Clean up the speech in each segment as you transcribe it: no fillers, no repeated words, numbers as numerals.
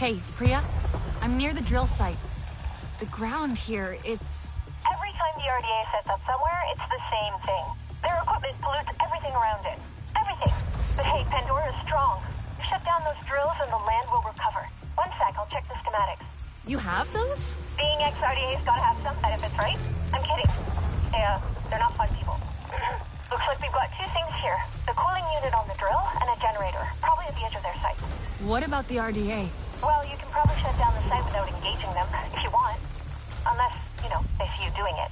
Hey, Priya, I'm near the drill site. The ground here, it's... Every time the RDA sets up somewhere, it's the same thing. Their equipment pollutes everything around it. Everything. But hey, Pandora's strong. You shut down those drills and the land will recover. One sec, I'll check the schematics. You have those? Being ex-RDA's gotta have some benefits, right? I'm kidding. They're not fun people. Looks like we've got two things here. The cooling unit on the drill and a generator, probably at the edge of their site. What about the RDA? Well, you can probably shut down the site without engaging them, if you want. Unless, they see you doing it.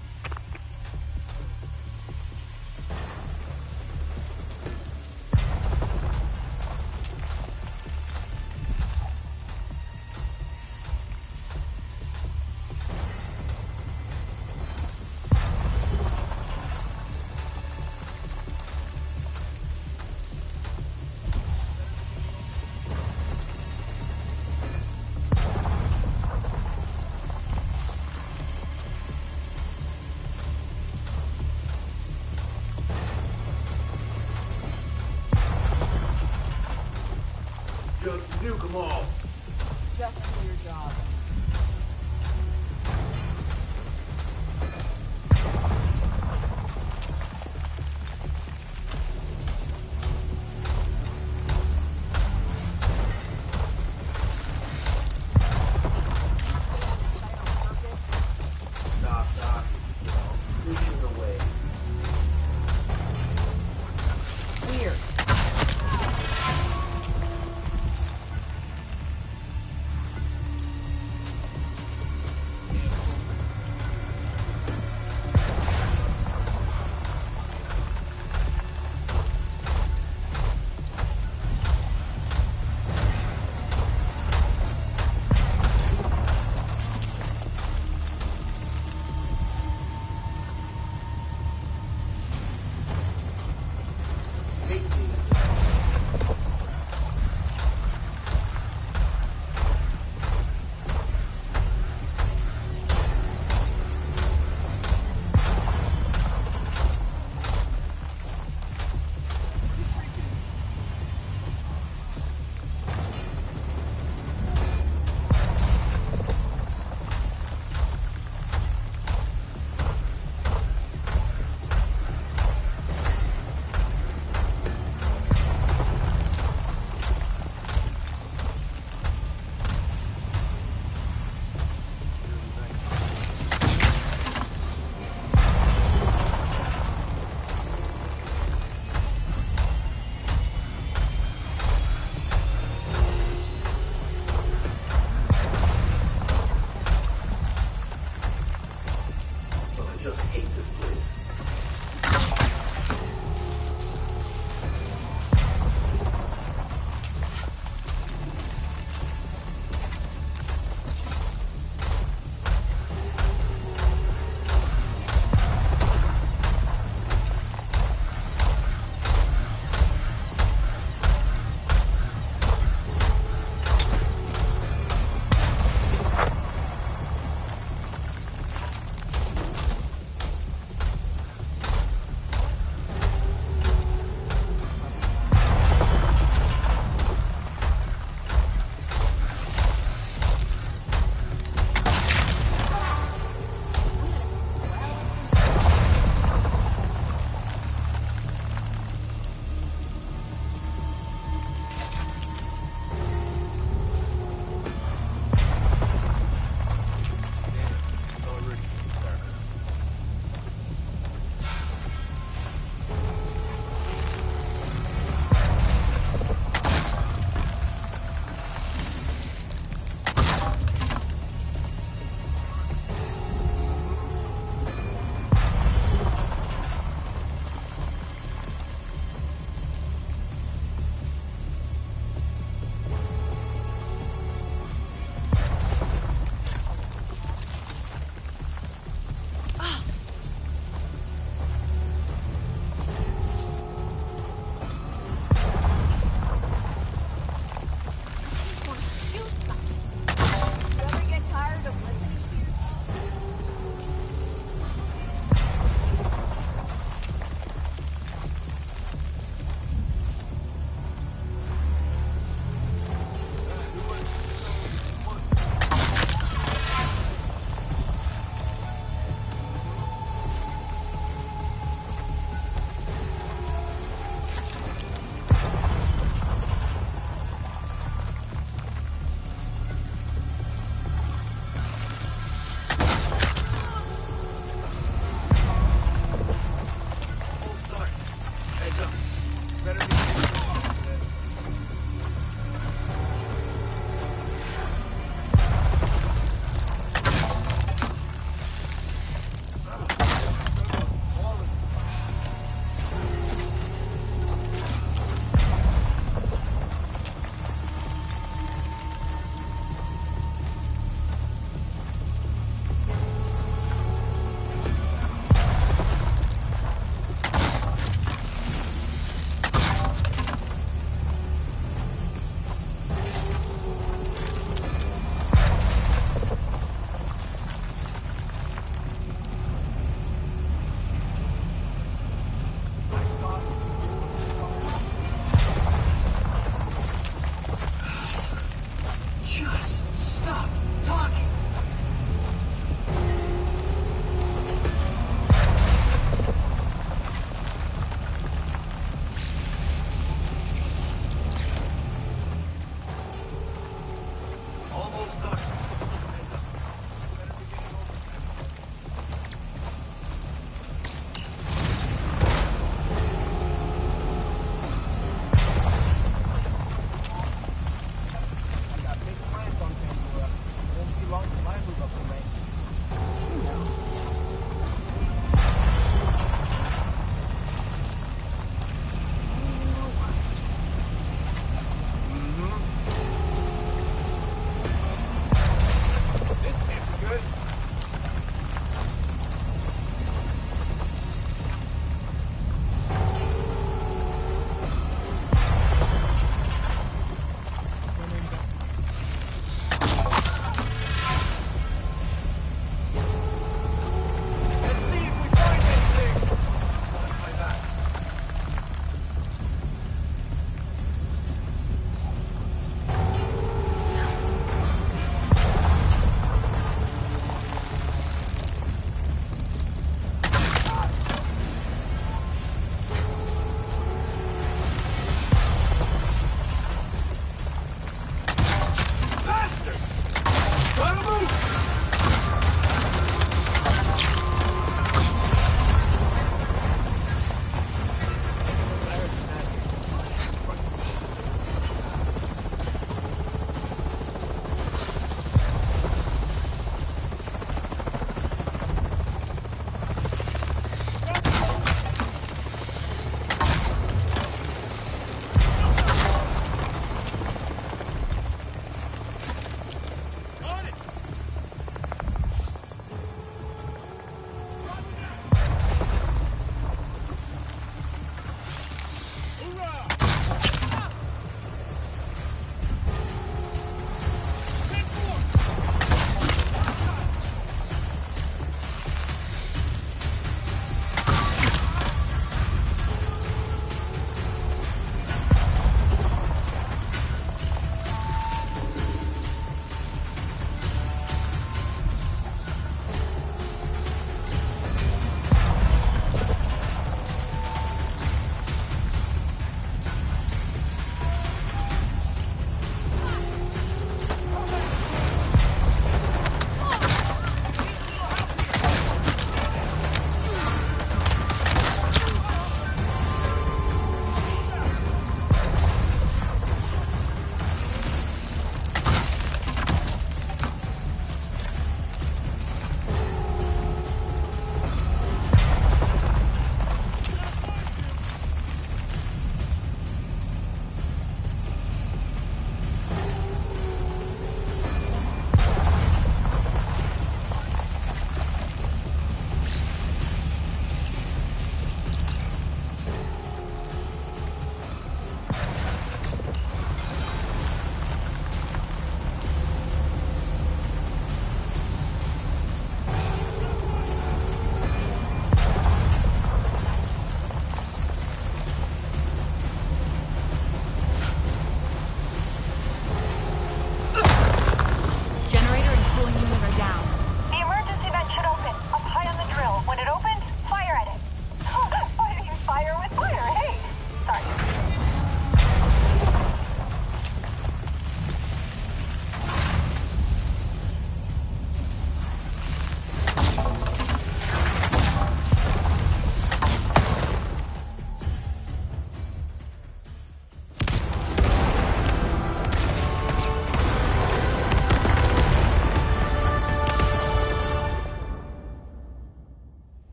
Just nuke them all. Just do your job. Stop. Pushing away. Weird.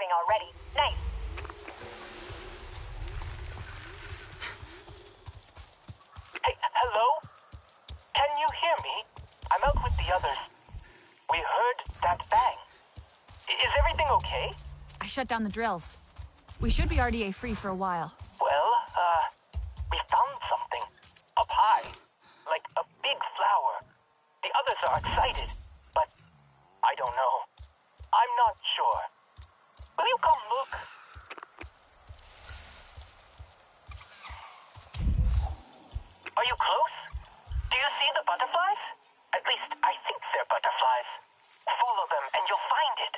happening already. Nice. Hey, hello? Can you hear me? I'm out with the others. We heard that bang. Is everything okay? I shut down the drills. We should be RDA free for a while. Well, we found something. Up high. Like a big flower. The others are excited, but I don't know. I'm not sure. Will you come look? Are you close? Do you see the butterflies? At least I think they're butterflies. Follow them and you'll find it.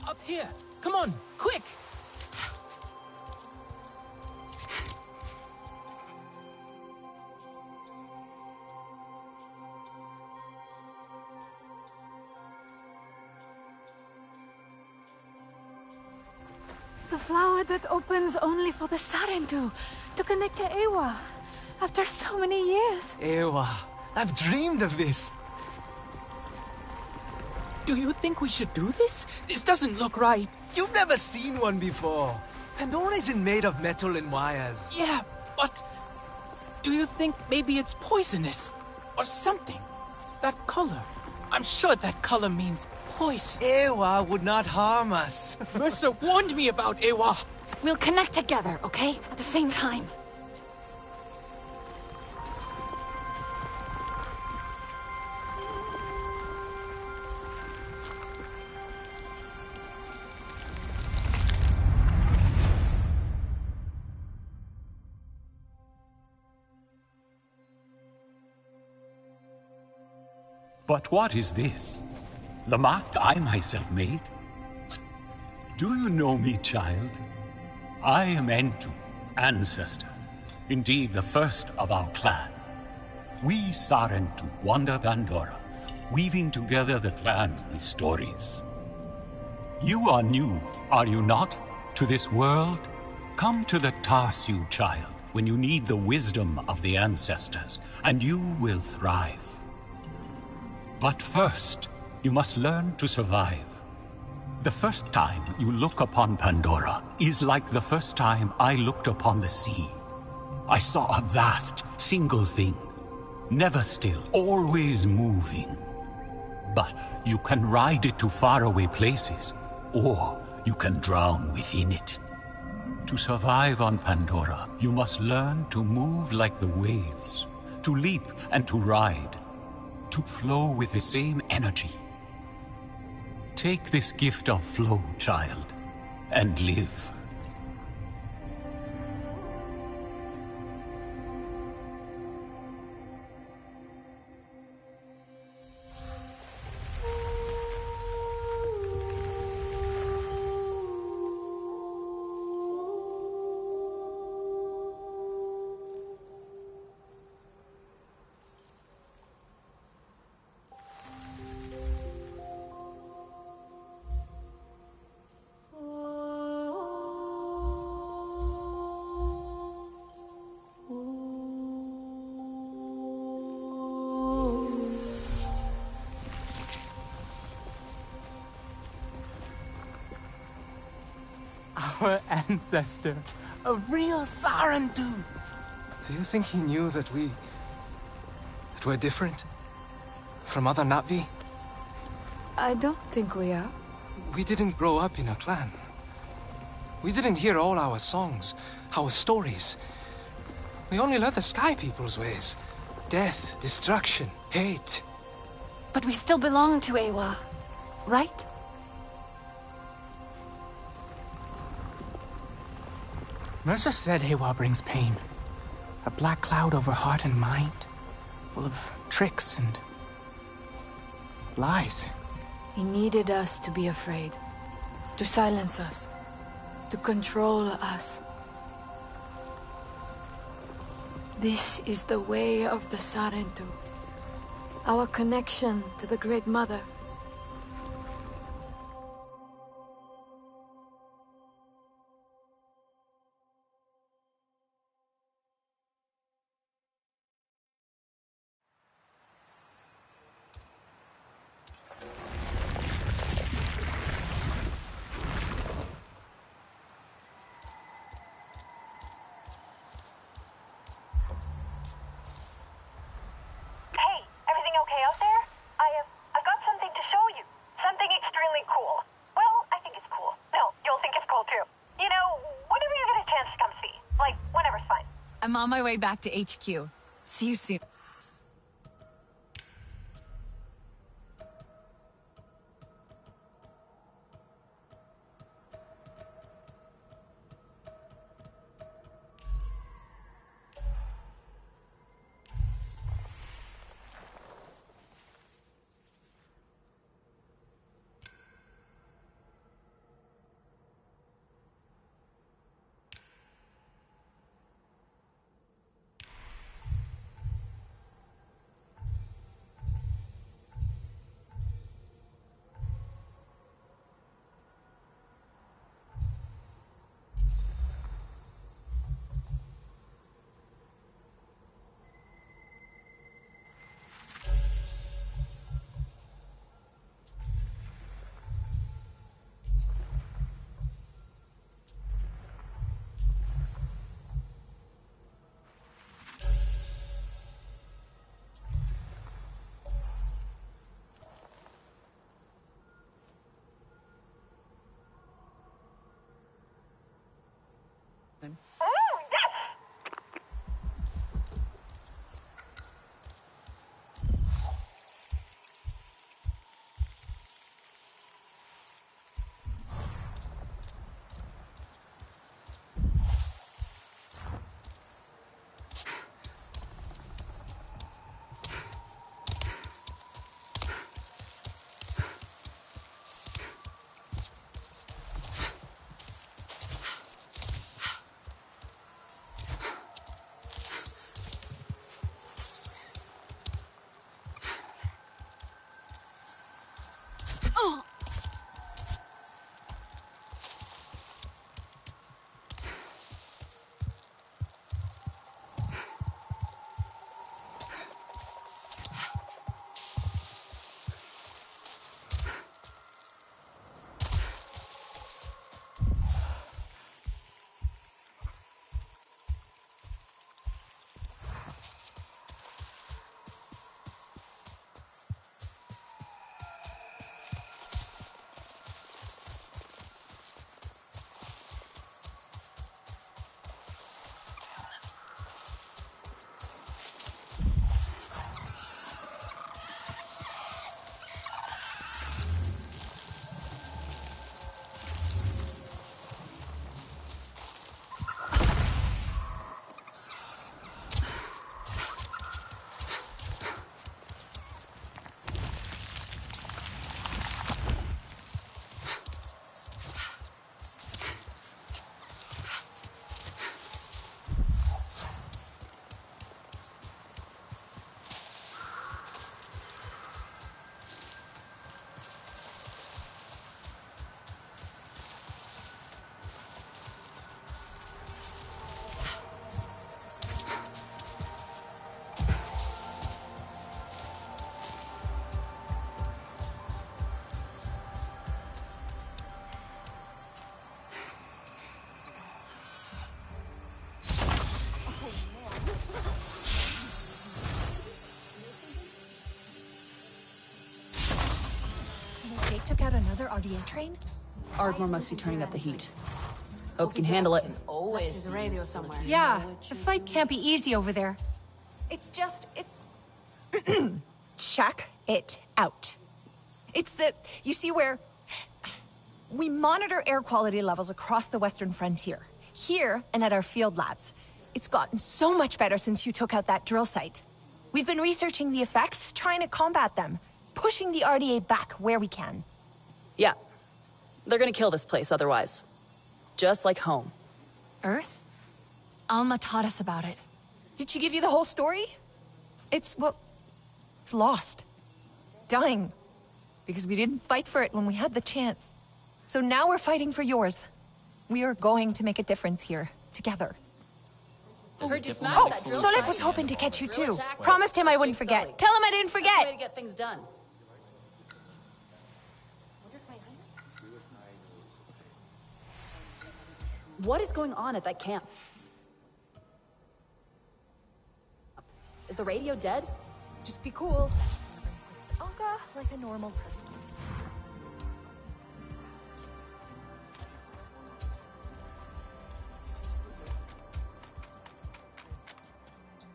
Up here! Come on, quick! The flower that opens only for the Saren to connect to Ewa. After so many years. Ewa, I've dreamed of this. Do you think we should do this? This doesn't look right. You've never seen one before. Pandora isn't made of metal and wires. Yeah, but do you think maybe it's poisonous? Or something? That color. I'm sure that color means poison. Ewa would not harm us. Mercer warned me about Ewa. We'll connect together, okay? At the same time. But what is this? The mark I myself made? Do you know me, child? I am Entu, ancestor. Indeed, the first of our clan. We Sarentu wander Pandora, weaving together the clans with stories. You are new, are you not, to this world? Come to the Tarsu, child, when you need the wisdom of the ancestors, and you will thrive. But first, you must learn to survive. The first time you look upon Pandora is like the first time I looked upon the sea. I saw a vast, single thing, never still, always moving. But you can ride it to faraway places, or you can drown within it. To survive on Pandora, you must learn to move like the waves, to leap and to ride, to flow with the same energy. Take this gift of flow, child, and live. Our ancestor. A real Sarentu. Do you think he knew that we're different? From other Na'vi? I don't think we are. We didn't grow up in a clan. We didn't hear all our songs, our stories. We only learned the Sky People's ways. Death, destruction, hate. But we still belong to Ewa, right? Mercer said Ewa brings pain. A black cloud over heart and mind, full of tricks and lies. He needed us to be afraid. To silence us. To control us. This is the way of the Sarentu. Our connection to the Great Mother. Hey, everything okay out there? I've got something to show you. Something extremely cool. Well, I think it's cool. No, you'll think it's cool too. You know, whenever you get a chance to come see. Like, whenever's fine. I'm on my way back to HQ. See you soon. Ooh, yes! out another RDA train? Ardmore must be turning up the heat. Hope he can handle it. There's a radio somewhere. Yeah, the fight can't be easy over there. It's... Check it out. It's the... You see where... We monitor air quality levels across the western frontier. Here and at our field labs. It's gotten so much better since you took out that drill site. We've been researching the effects, trying to combat them. Pushing the RDA back where we can. Yeah. They're gonna kill this place otherwise. Just like home. Earth? Alma taught us about it. Did she give you the whole story? It's lost. Dying. Because we didn't fight for it when we had the chance. So now we're fighting for yours. We are going to make a difference here. Together. Heard you smashed Oh, that drill Solek site. was hoping to catch you too. Attack. Promised him I wouldn't Big forget. Sully. Tell him I didn't Way forget. to get things done. What is going on at that camp? Is the radio dead? Just be cool. Anka like a normal person.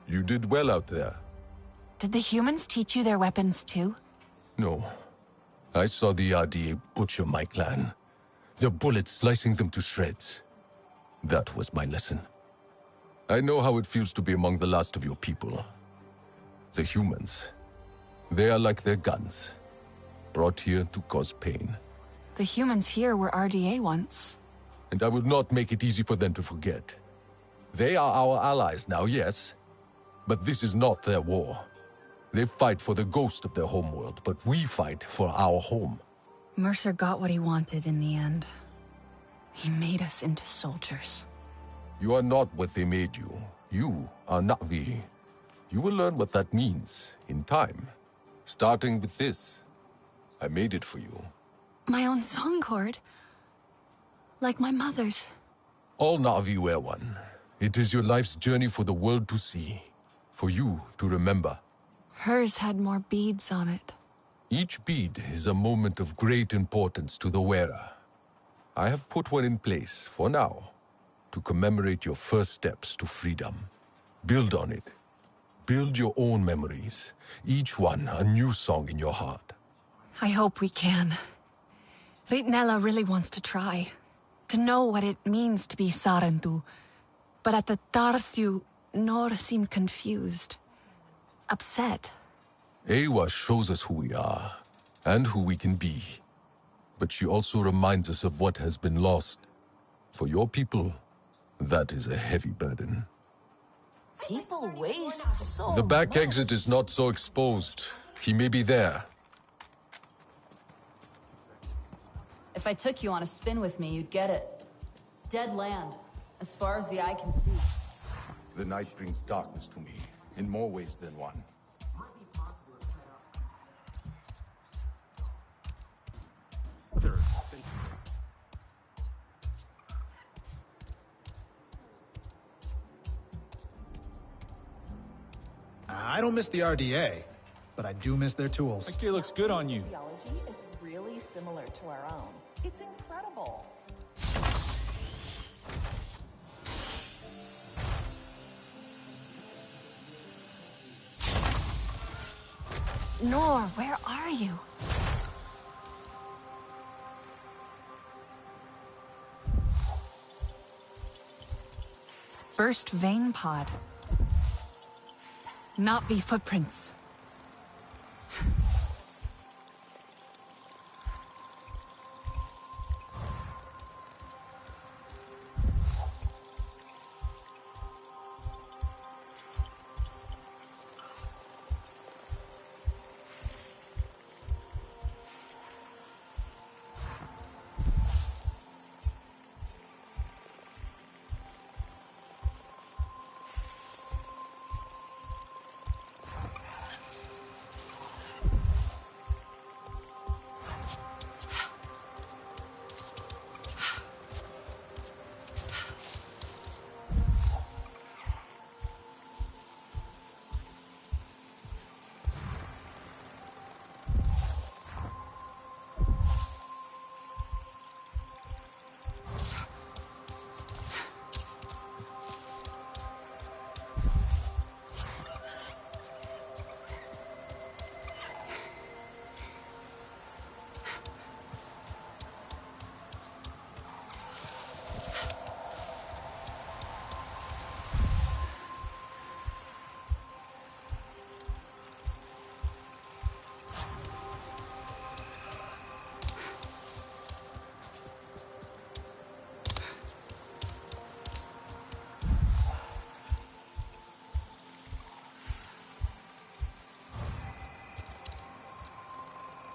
You did well out there. Did the humans teach you their weapons too? No. I saw the RDA butcher my clan. Their bullets slicing them to shreds. That was my lesson. I know how it feels to be among the last of your people. The humans. They are like their guns. Brought here to cause pain. The humans here were RDA once. And I will not make it easy for them to forget. They are our allies now, yes. But this is not their war. They fight for the ghost of their homeworld, but we fight for our home. Mercer got what he wanted in the end. He made us into soldiers. You are not what they made you. You are Na'vi. You will learn what that means in time. Starting with this. I made it for you. My own song chord. Like my mother's. All Na'vi wear one. It is your life's journey for the world to see. For you to remember. Hers had more beads on it. Each bead is a moment of great importance to the wearer. I have put one in place, for now, to commemorate your first steps to freedom. Build on it. Build your own memories, each one a new song in your heart. I hope we can. Ritnella really wants to try. To know what it means to be Sarentu. But at the Tarsiu, Nor seemed confused. Upset. Ewa shows us who we are, and who we can be. But she also reminds us of what has been lost. For your people, that is a heavy burden. People waste so The back exit is not so exposed. He may be there. If I took you on a spin with me, you'd get it. Dead land, as far as the eye can see. The night brings darkness to me, in more ways than one. I don't miss the RDA, but I do miss their tools. That gear looks good on you. Theology is really similar to our own. It's incredible. Nor, where are you? Burst vein pod. Not be footprints.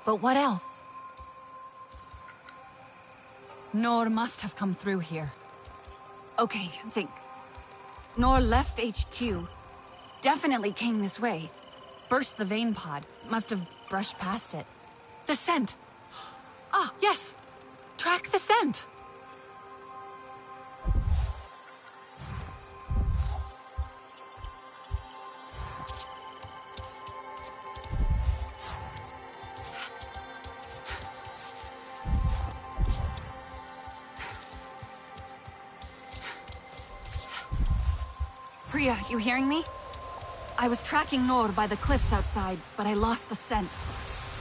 But what else? Nor must have come through here. Okay, think. Nor left HQ. Definitely came this way. Burst the vein pod. Must have brushed past it. The scent! Ah, yes! Track the scent! Priya, you hearing me? I was tracking Nor by the cliffs outside, but I lost the scent.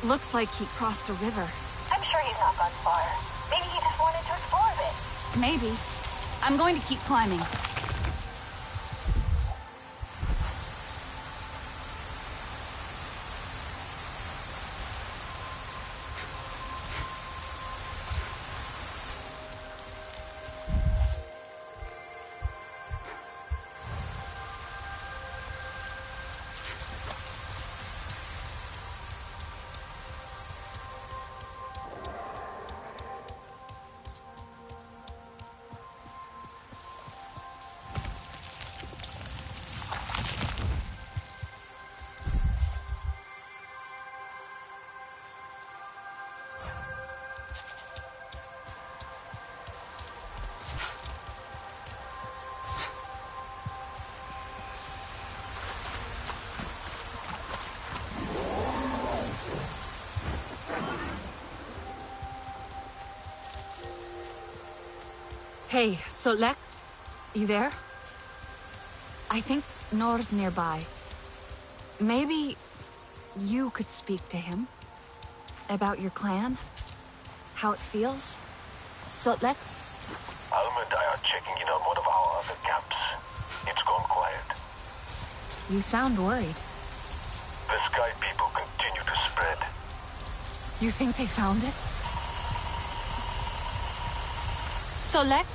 Looks like he crossed a river. I'm sure he's not gone far. Maybe he just wanted to explore a bit. Maybe. I'm going to keep climbing. Hey, Solek? You there? I think Nor's nearby. Maybe you could speak to him? About your clan? How it feels? Sotlek? Alma and I are checking in on one of our other camps. It's gone quiet. You sound worried. The Sky people continue to spread. You think they found it? Solek?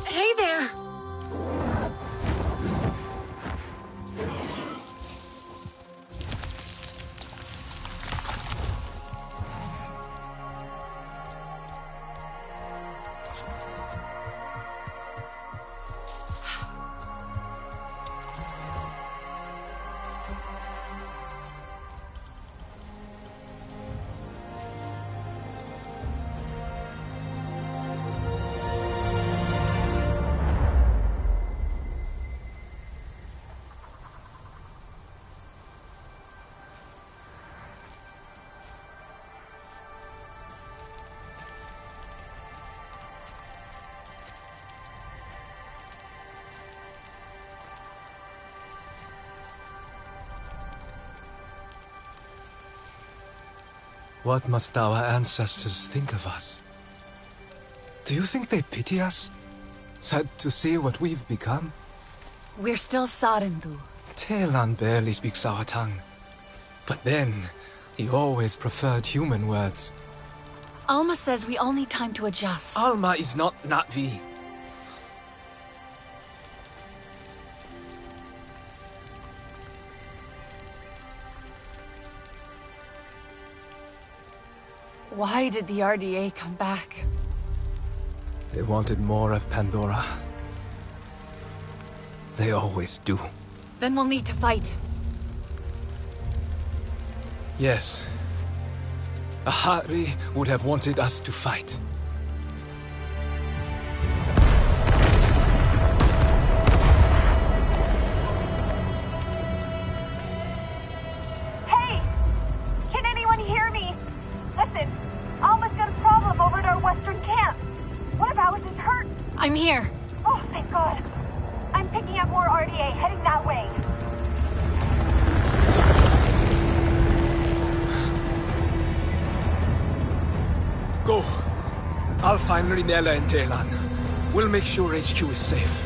Hey there! What must our ancestors think of us? Do you think they pity us? Sad to see what we've become? We're still Sarentu. Telan barely speaks our tongue. But then, he always preferred human words. Alma says we all need time to adjust. Alma is not Na'vi. Why did the RDA come back? They wanted more of Pandora. They always do. Then we'll need to fight. Yes. Ahari would have wanted us to fight. Hey! Can anyone hear me? Listen, Alma's got a problem over at our western camp. One of ours is hurt. I'm here. Oh, thank God. I'm picking up more RDA heading that way. Go. I'll find Rinella and Telan. We'll make sure HQ is safe.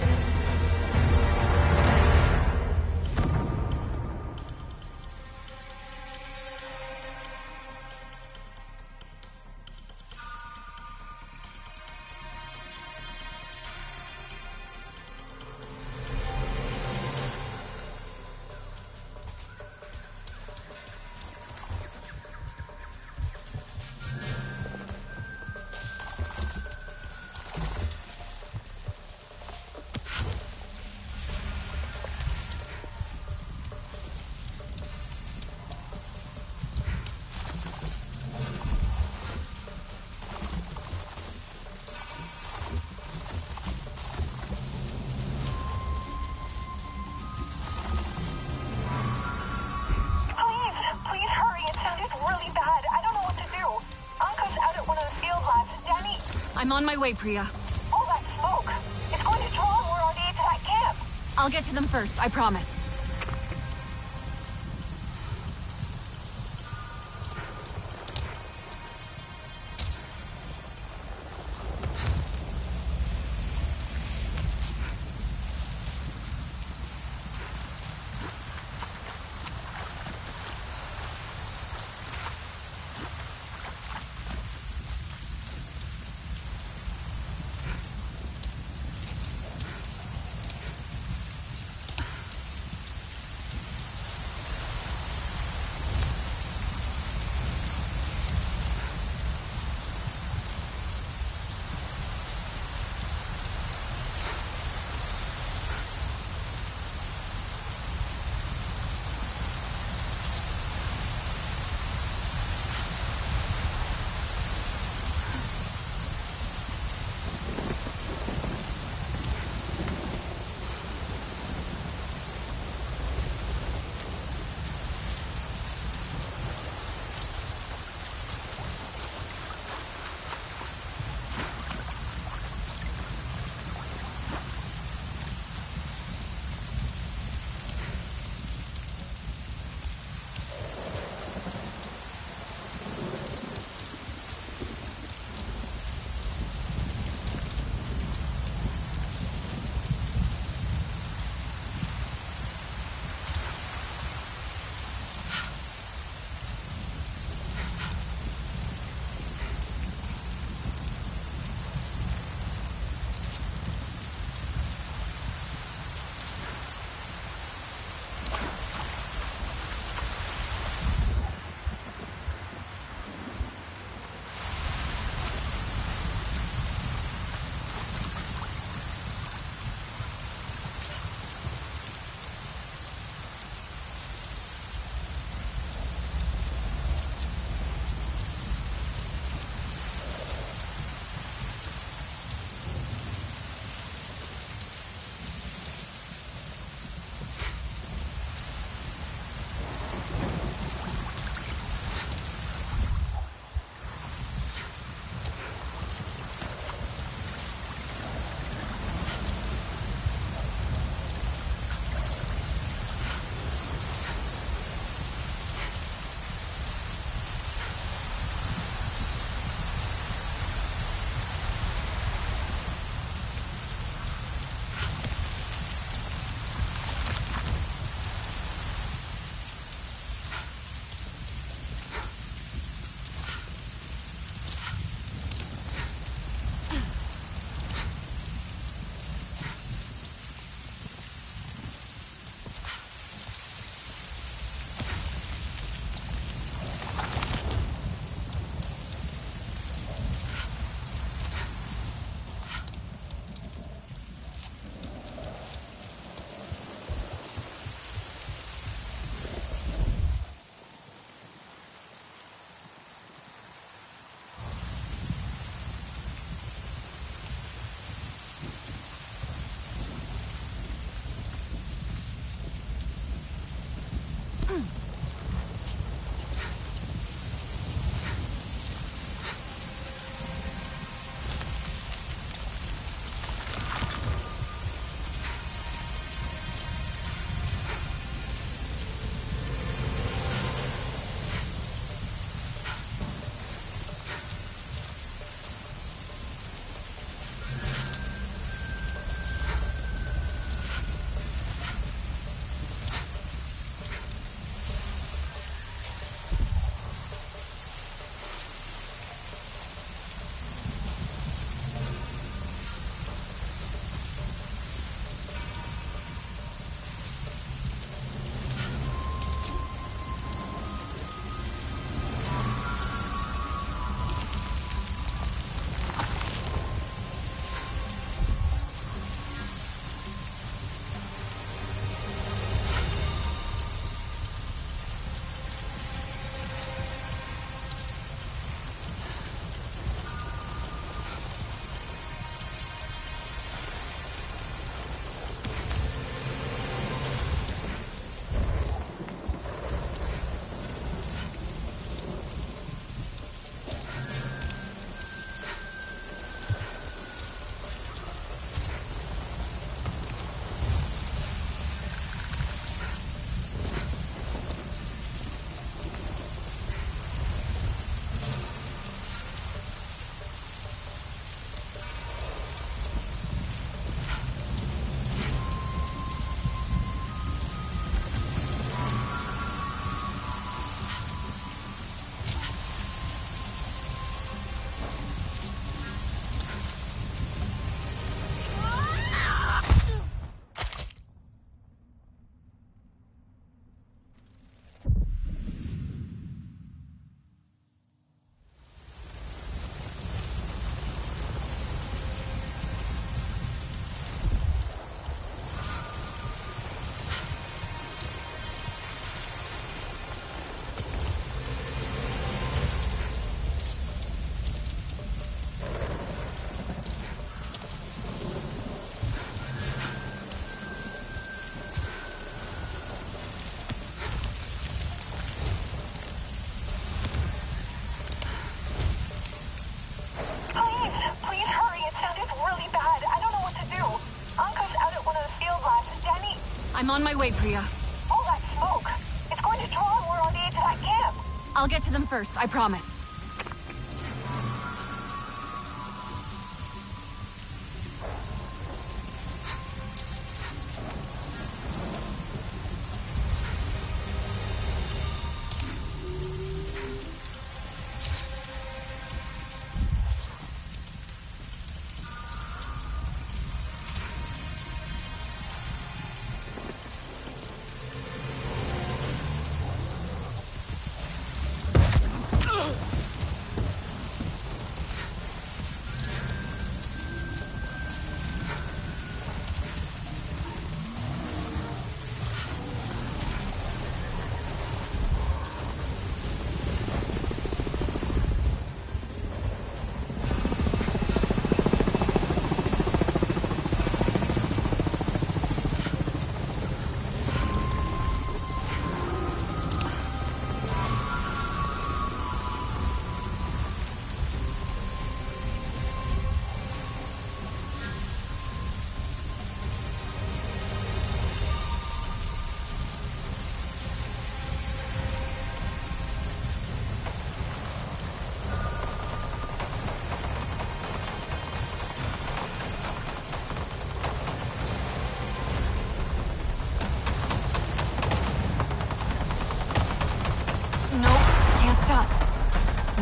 Please hurry. It sounded really bad. I don't know what to do. Anka's out at one of the field labs, and Danny... I'm on my way, Priya. All that smoke. It's going to draw more RDA to that camp. I'll get to them first, I promise. I'm on my way, Priya. All that smoke. It's going to draw and we're on the edge of that camp. I'll get to them first, I promise.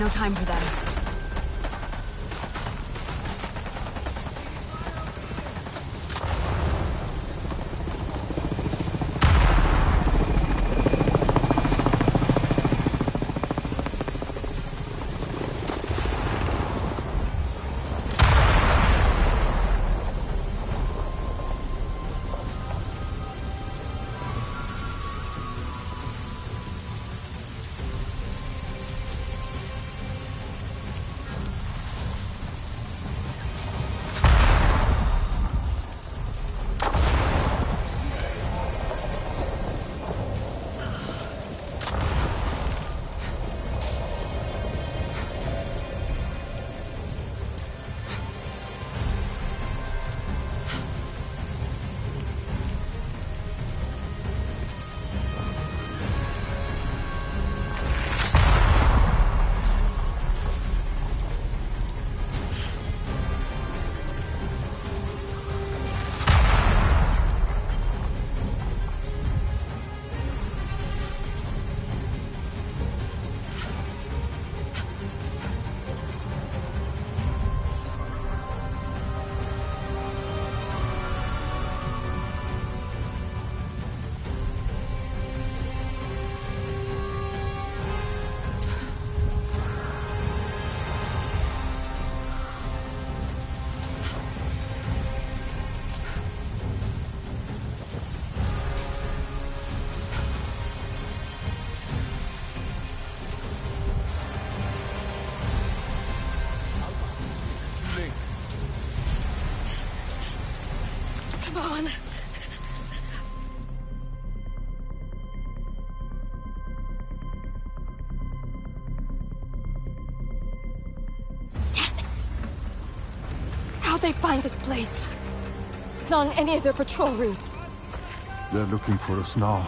No time for that. Come on. Damn it. How'd they find this place? It's not on any of their patrol routes. They're looking for us now.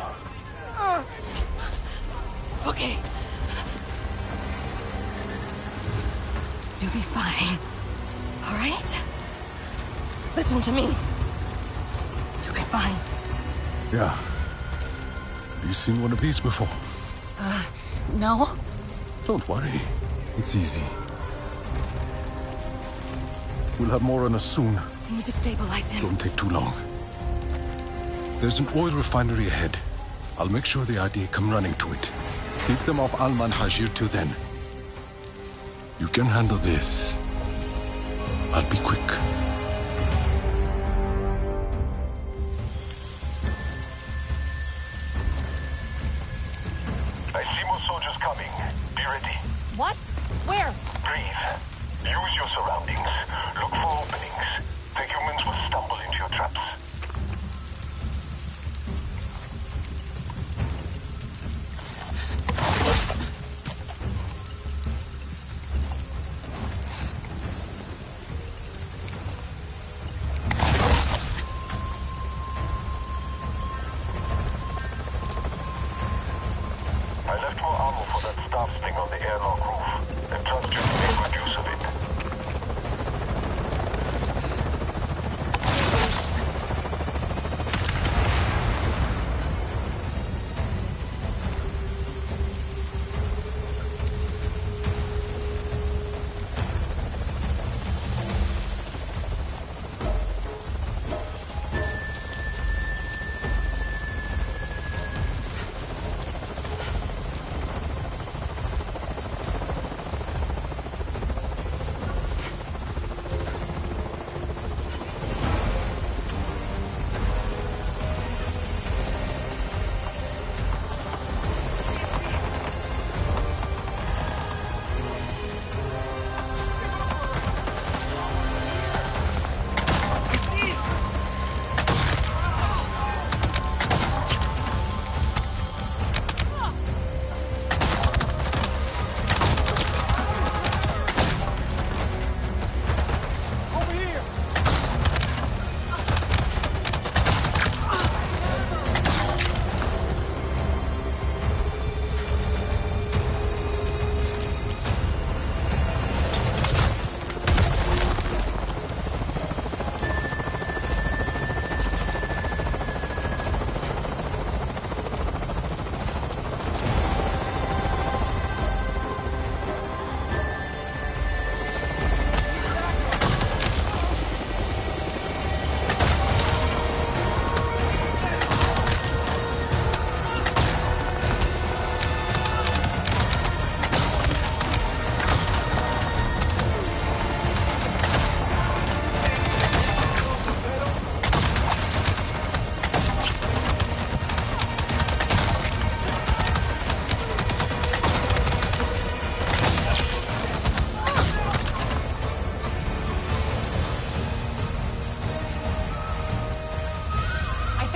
Okay. You'll be fine. All right? Listen to me. You'll be fine. Yeah. Have you seen one of these before? No. Don't worry. It's easy. We'll have more on us soon. I need to stabilize him. Don't take too long. There's an oil refinery ahead. I'll make sure the RDA come running to it. Keep them off Alman Hajir till then. You can handle this. I'll be quick. I see more soldiers coming. Be ready. What? Where? Breathe. Use your surroundings. Look for openings. The humans will stumble into your traps. I left more ammo for that staff thing on the airlock roof, and trust you to make good use of it.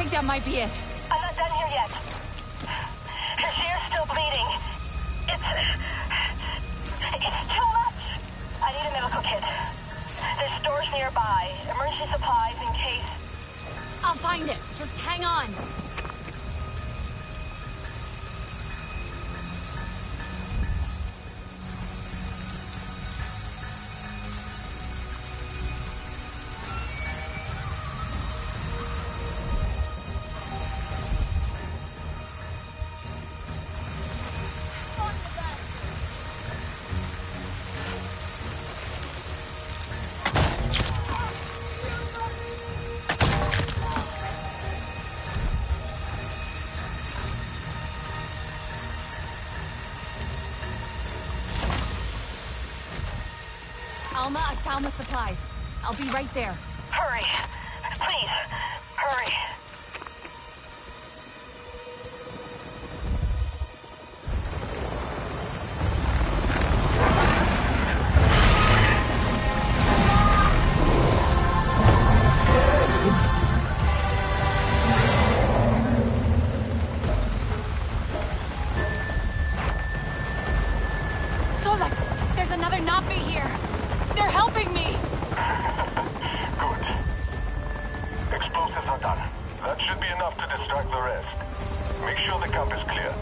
That might be it. I'm not done here yet. His ear's still bleeding. It's too much. I need a medical kit. There's stores nearby. Emergency supplies in case. I'll find it. Just hang on. Alma, I found the supplies. I'll be right there. Hurry. Please, hurry. Explosives are done. That should be enough to distract the rest. Make sure the camp is clear.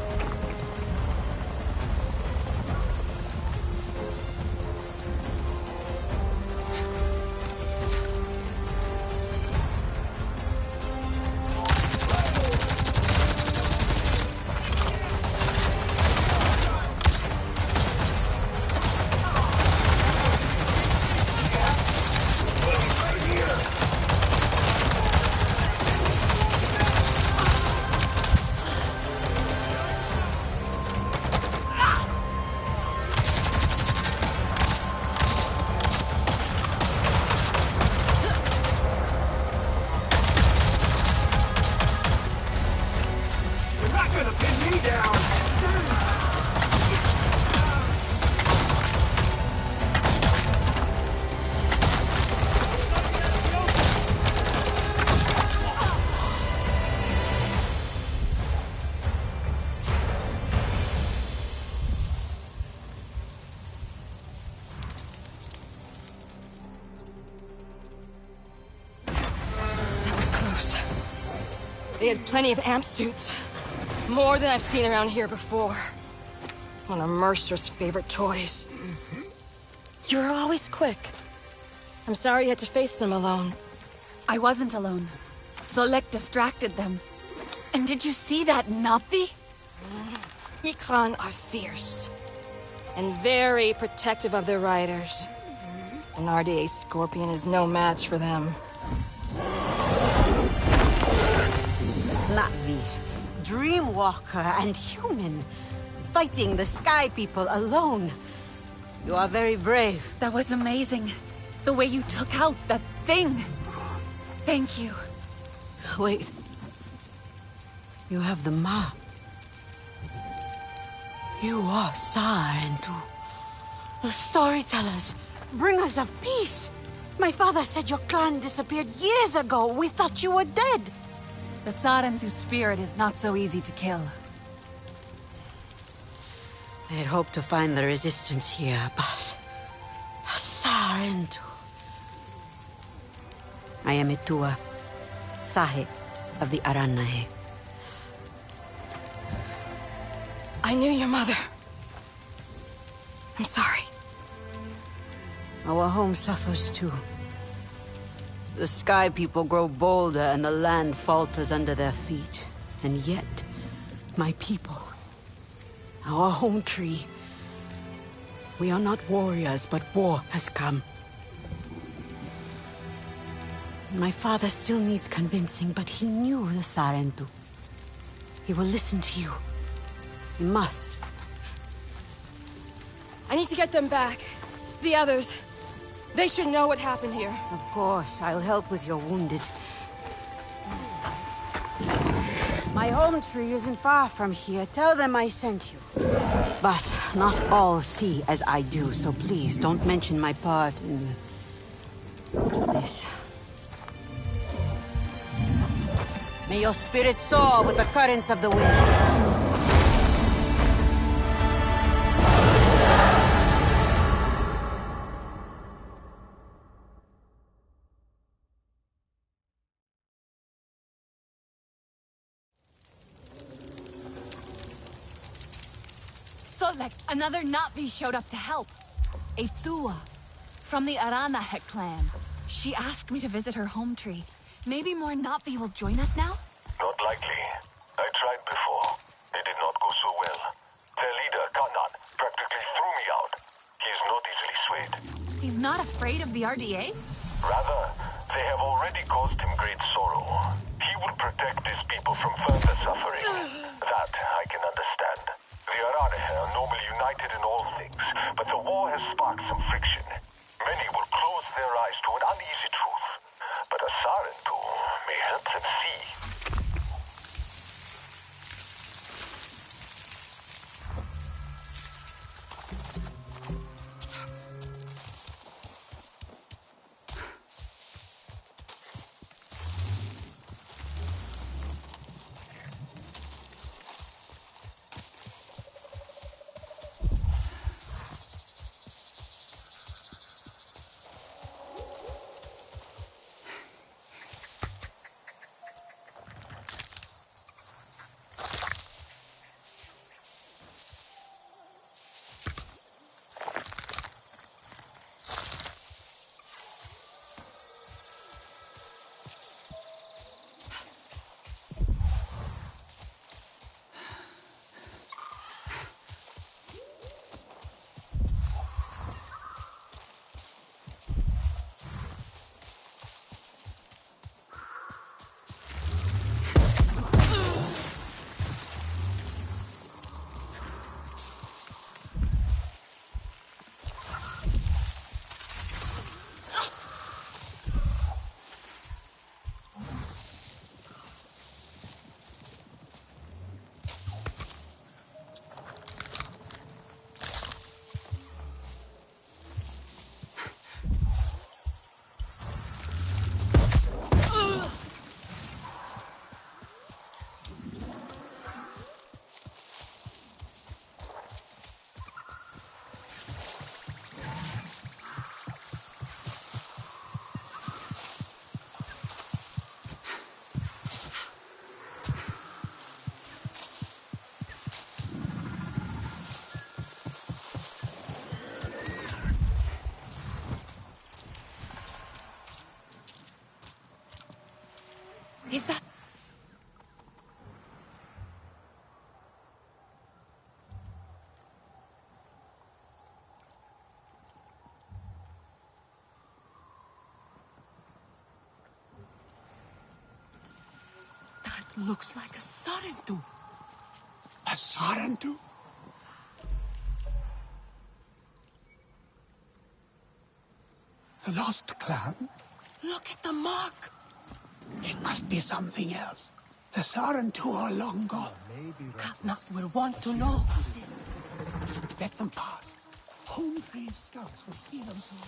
They had plenty of amp suits. More than I've seen around here before. One of Mercer's favorite toys. You were always quick. I'm sorry you had to face them alone. I wasn't alone. Solek distracted them. And did you see that Navi? Ikran are fierce. And very protective of their riders. An RDA Scorpion is no match for them. Navi, Dreamwalker and human, fighting the Sky People alone. You are very brave. That was amazing. The way you took out that thing. Thank you. Wait. You have the map. You are Sarentu. The storytellers, bringers of peace. My father said your clan disappeared years ago. We thought you were dead. The Sarentu spirit is not so easy to kill. I had hoped to find the resistance here, but... Sarentu. I am Itua, Sahe of the Aranahe. I knew your mother. I'm sorry. Our home suffers too. The Sky People grow bolder and the land falters under their feet. And yet, my people, our home tree, we are not warriors, but war has come. My father still needs convincing, but he knew the Sarentu. He will listen to you. He must. I need to get them back. The others. They should know what happened here. Of course, I'll help with your wounded. My home tree isn't far from here. Tell them I sent you. But not all see as I do, so please don't mention my part in this. May your spirit soar with the currents of the wind. Solek, another Navi showed up to help. A Thua, from the Aranahe clan. She asked me to visit her home tree. Maybe more Navi will join us now? Not likely. I tried before. It did not go so well. Their leader, Kanan, practically threw me out. He is not easily swayed. He's not afraid of the RDA? Rather, they have already caused him great sorrow. He will protect his people from further suffering. That I can understand. The Aranahe are normally united in all things, but the war has sparked some friction. Many will close their eyes to an uneasy truth, but a Sarentu may help them see. Is that... That looks like a Sarentu. A Sarentu? The lost clan? Look at the mark. It must be something else. The Sarentu are long gone. Katna will want to know. Let them pass. Home trained scouts will see them soon.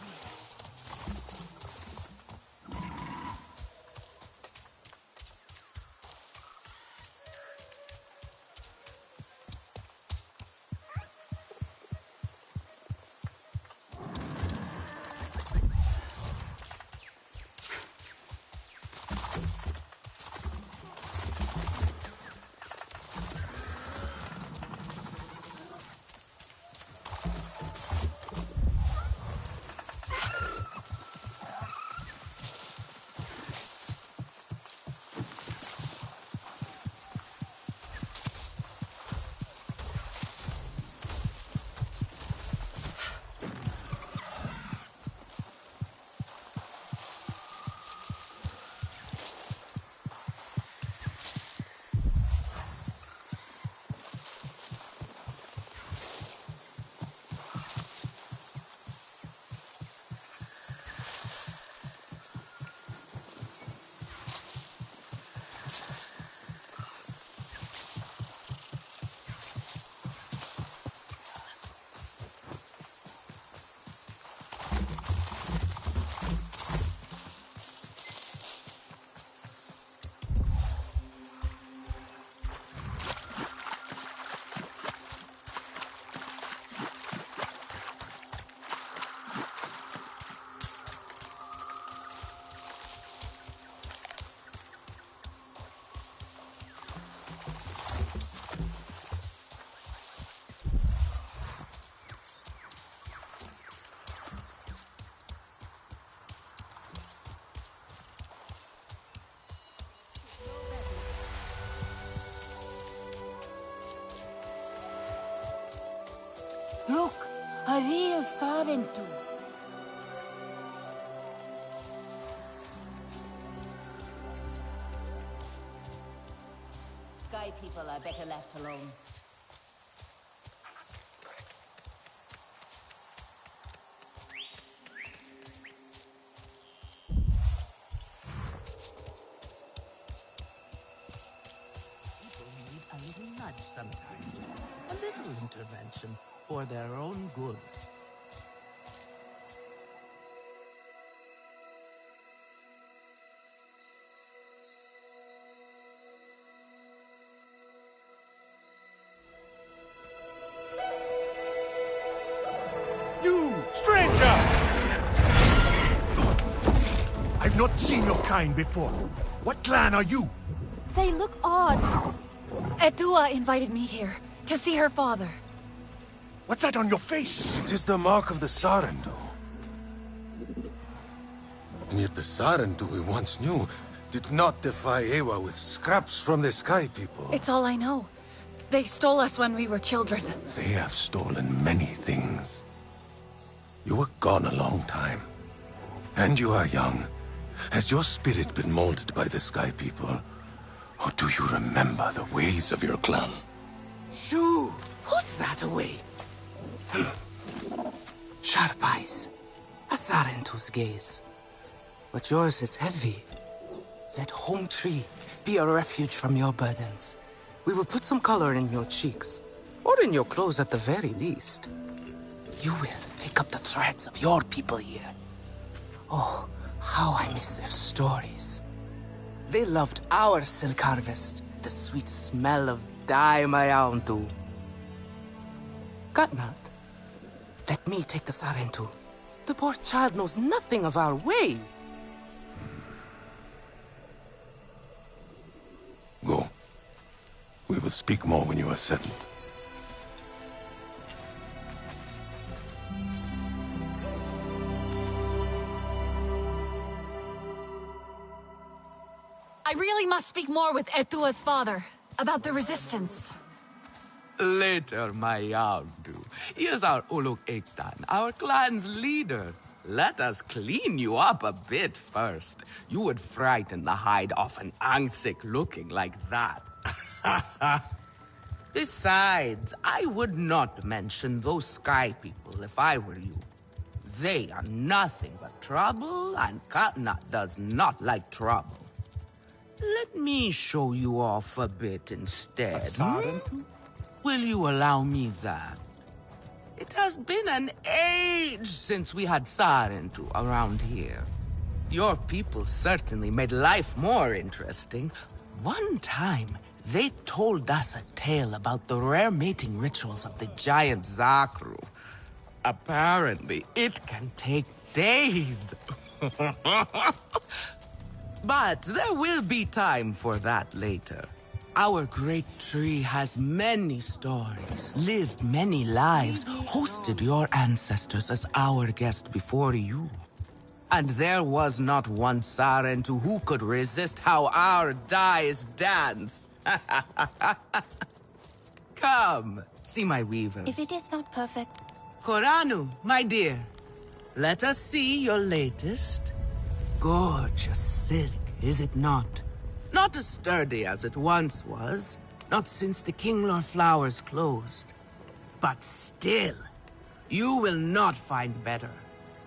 Look, a real Sarentu. Sky people are better left alone. People need a little nudge sometimes. A little intervention for their own good. You, stranger! I've not seen your kind before. What clan are you? They look odd. Etua invited me here to see her father. What's that on your face? It is the mark of the Sarentu. And yet the Sarentu we once knew did not defy Ewa with scraps from the Sky People. It's all I know. They stole us when we were children. They have stolen many things. You were gone a long time. And you are young. Has your spirit been molded by the Sky People? Or do you remember the ways of your clan? Shoo! Put that away. Sharp eyes. A Sarentu's gaze. But yours is heavy. Let Home Tree be a refuge from your burdens. We will put some color in your cheeks. Or in your clothes at the very least. You will pick up the threads of your people here. Oh, how I miss their stories. They loved our silk harvest, the sweet smell of dye mayauntu. Katnat, let me take the Sarentu. The poor child knows nothing of our ways. Go. We will speak more when you are settled. I realize really must speak more with Etua's father about the resistance. Later, my Yaundu. Here's our Uluk Ektan, our clan's leader. Let us clean you up a bit first. You would frighten the hide off an Angsik looking like that. Besides, I would not mention those sky people if I were you. They are nothing but trouble, and Katna does not like trouble. Let me show you off a bit instead. Will you allow me that? It has been an age since we had Sarentu around here. Your people certainly made life more interesting. One time, they told us a tale about the rare mating rituals of the giant Zakru. Apparently, it can take days. But there will be time for that later. Our great tree has many stories, lived many lives, hosted your ancestors as our guest before you. And there was not one Sarentu who could resist how our dyes dance. Come, see my weavers. If it is not perfect... Koranu, my dear, let us see your latest. Gorgeous silk, is it not? Not as sturdy as it once was, not since the Kinglor flowers closed. But still, you will not find better.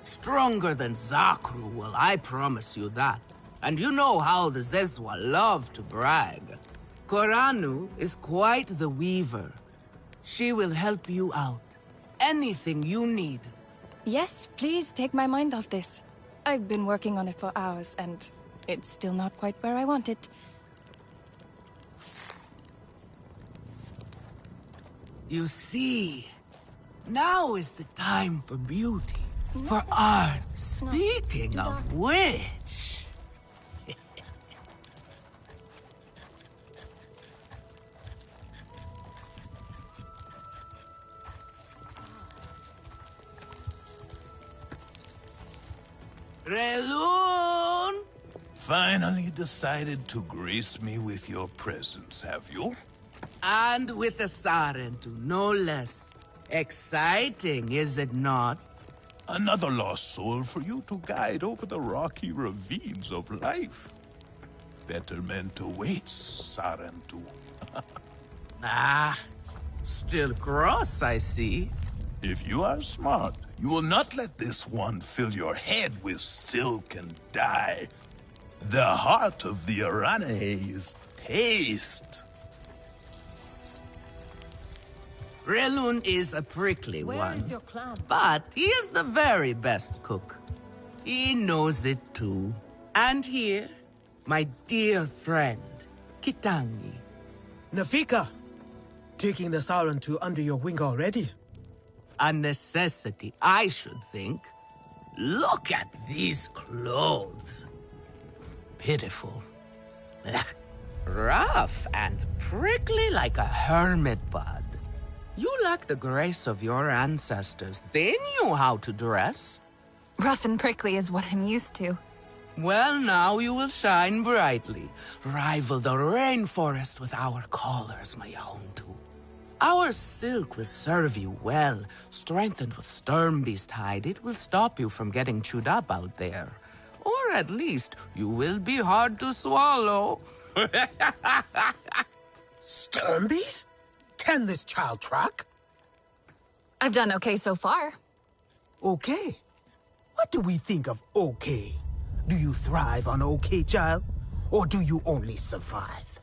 Stronger than Zakru will, I promise you that. And you know how the Zezwa love to brag. Koranu is quite the weaver. She will help you out. Anything you need. Yes, please take my mind off this. I've been working on it for hours, and it's still not quite where I want it. You see, now is the time for beauty, for art. Speaking of which... Relun! Finally decided to grace me with your presence, have you? And with a Sarentu, no less. Exciting, is it not? Another lost soul for you to guide over the rocky ravines of life. Betterment awaits, Sarentu. Still cross, I see. If you are smart, you will not let this one fill your head with silk and dye. The heart of the Aranae is taste. Relun is a prickly one. Where is your clan? But he is the very best cook. He knows it too. And here, my dear friend, Kitangi. Nafika, taking the Sarentu under your wing already? A necessity, I should think. Look at these clothes. Pitiful. Rough and prickly like a hermit bud. You lack the grace of your ancestors. They knew how to dress. Rough and prickly is what I'm used to. Well, now you will shine brightly. Rival the rainforest with our collars, my own too. Our silk will serve you well. Strengthened with Sturmbeast hide, it will stop you from getting chewed up out there. Or at least, you will be hard to swallow. Sturmbeast? Can this child track? I've done okay so far. Okay. What do we think of okay? Do you thrive on okay, child? Or do you only survive?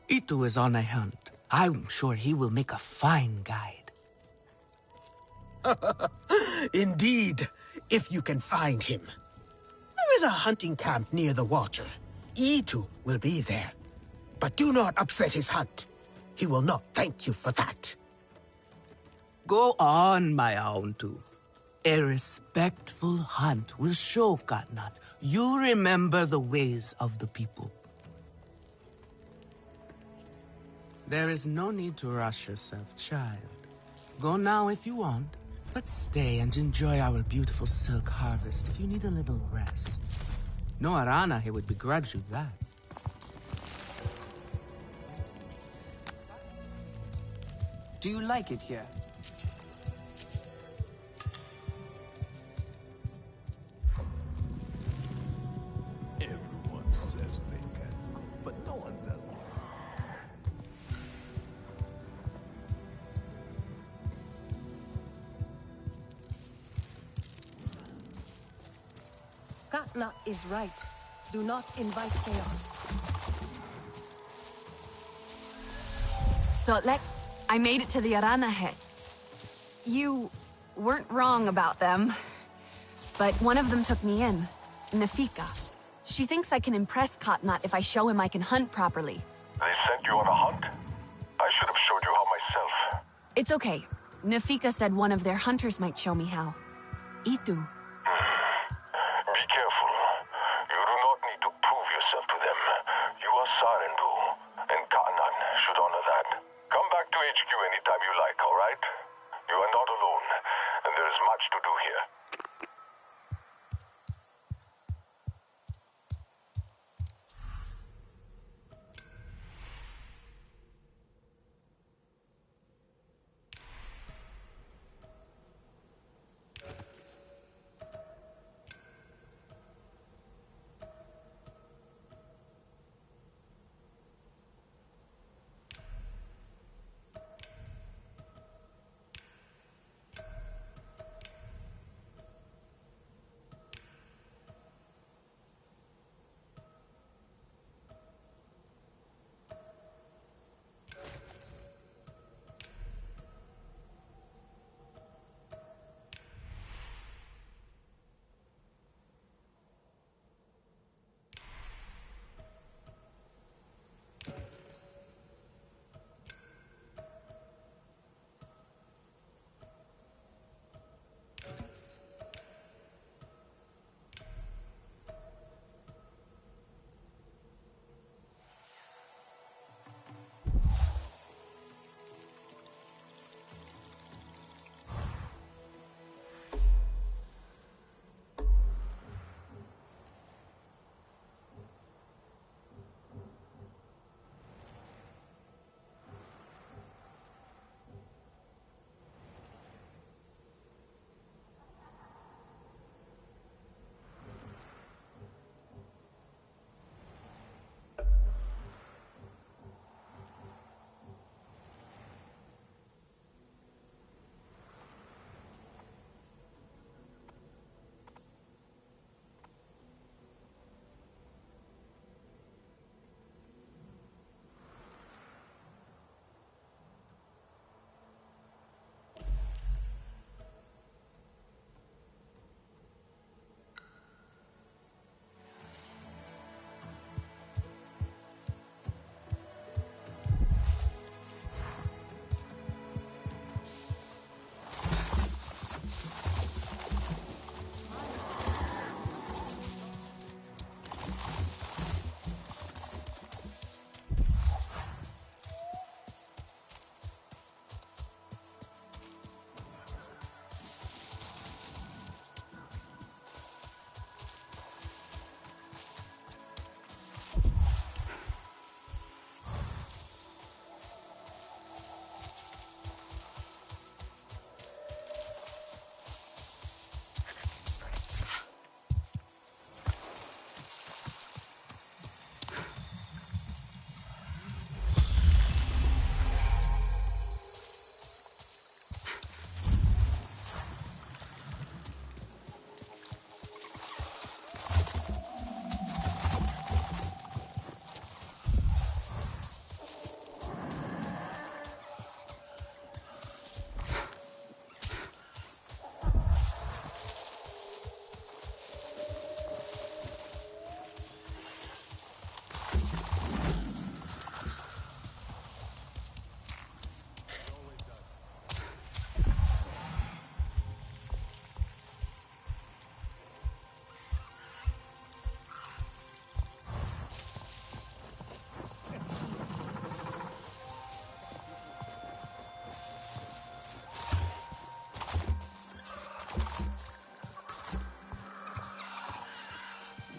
Itu is on a hunt. I'm sure he will make a fine guide. Indeed, if you can find him. There is a hunting camp near the water. Itu will be there. But do not upset his hunt. He will not thank you for that. Go on, my own too. A respectful hunt will show Katnat you remember the ways of the people. There is no need to rush yourself, child. Go now if you want, but stay and enjoy our beautiful silk harvest if you need a little rest. No Arana here would begrudge you that. Do you like it here? Everyone says they can cook, but no one does. Katna is right. Do not invite chaos. Sotlek, I made it to the Arana hut. You weren't wrong about them. But one of them took me in, Nafika. She thinks I can impress Katnat if I show him I can hunt properly. They sent you on a hunt? I should have showed you how myself. It's okay. Nafika said one of their hunters might show me how. Itu. Be careful. You do not need to prove yourself to them. You are Sarendu, and Katnat should honor that. Come back to HQ anytime you like, alright? You are not alone, and there is much to do here.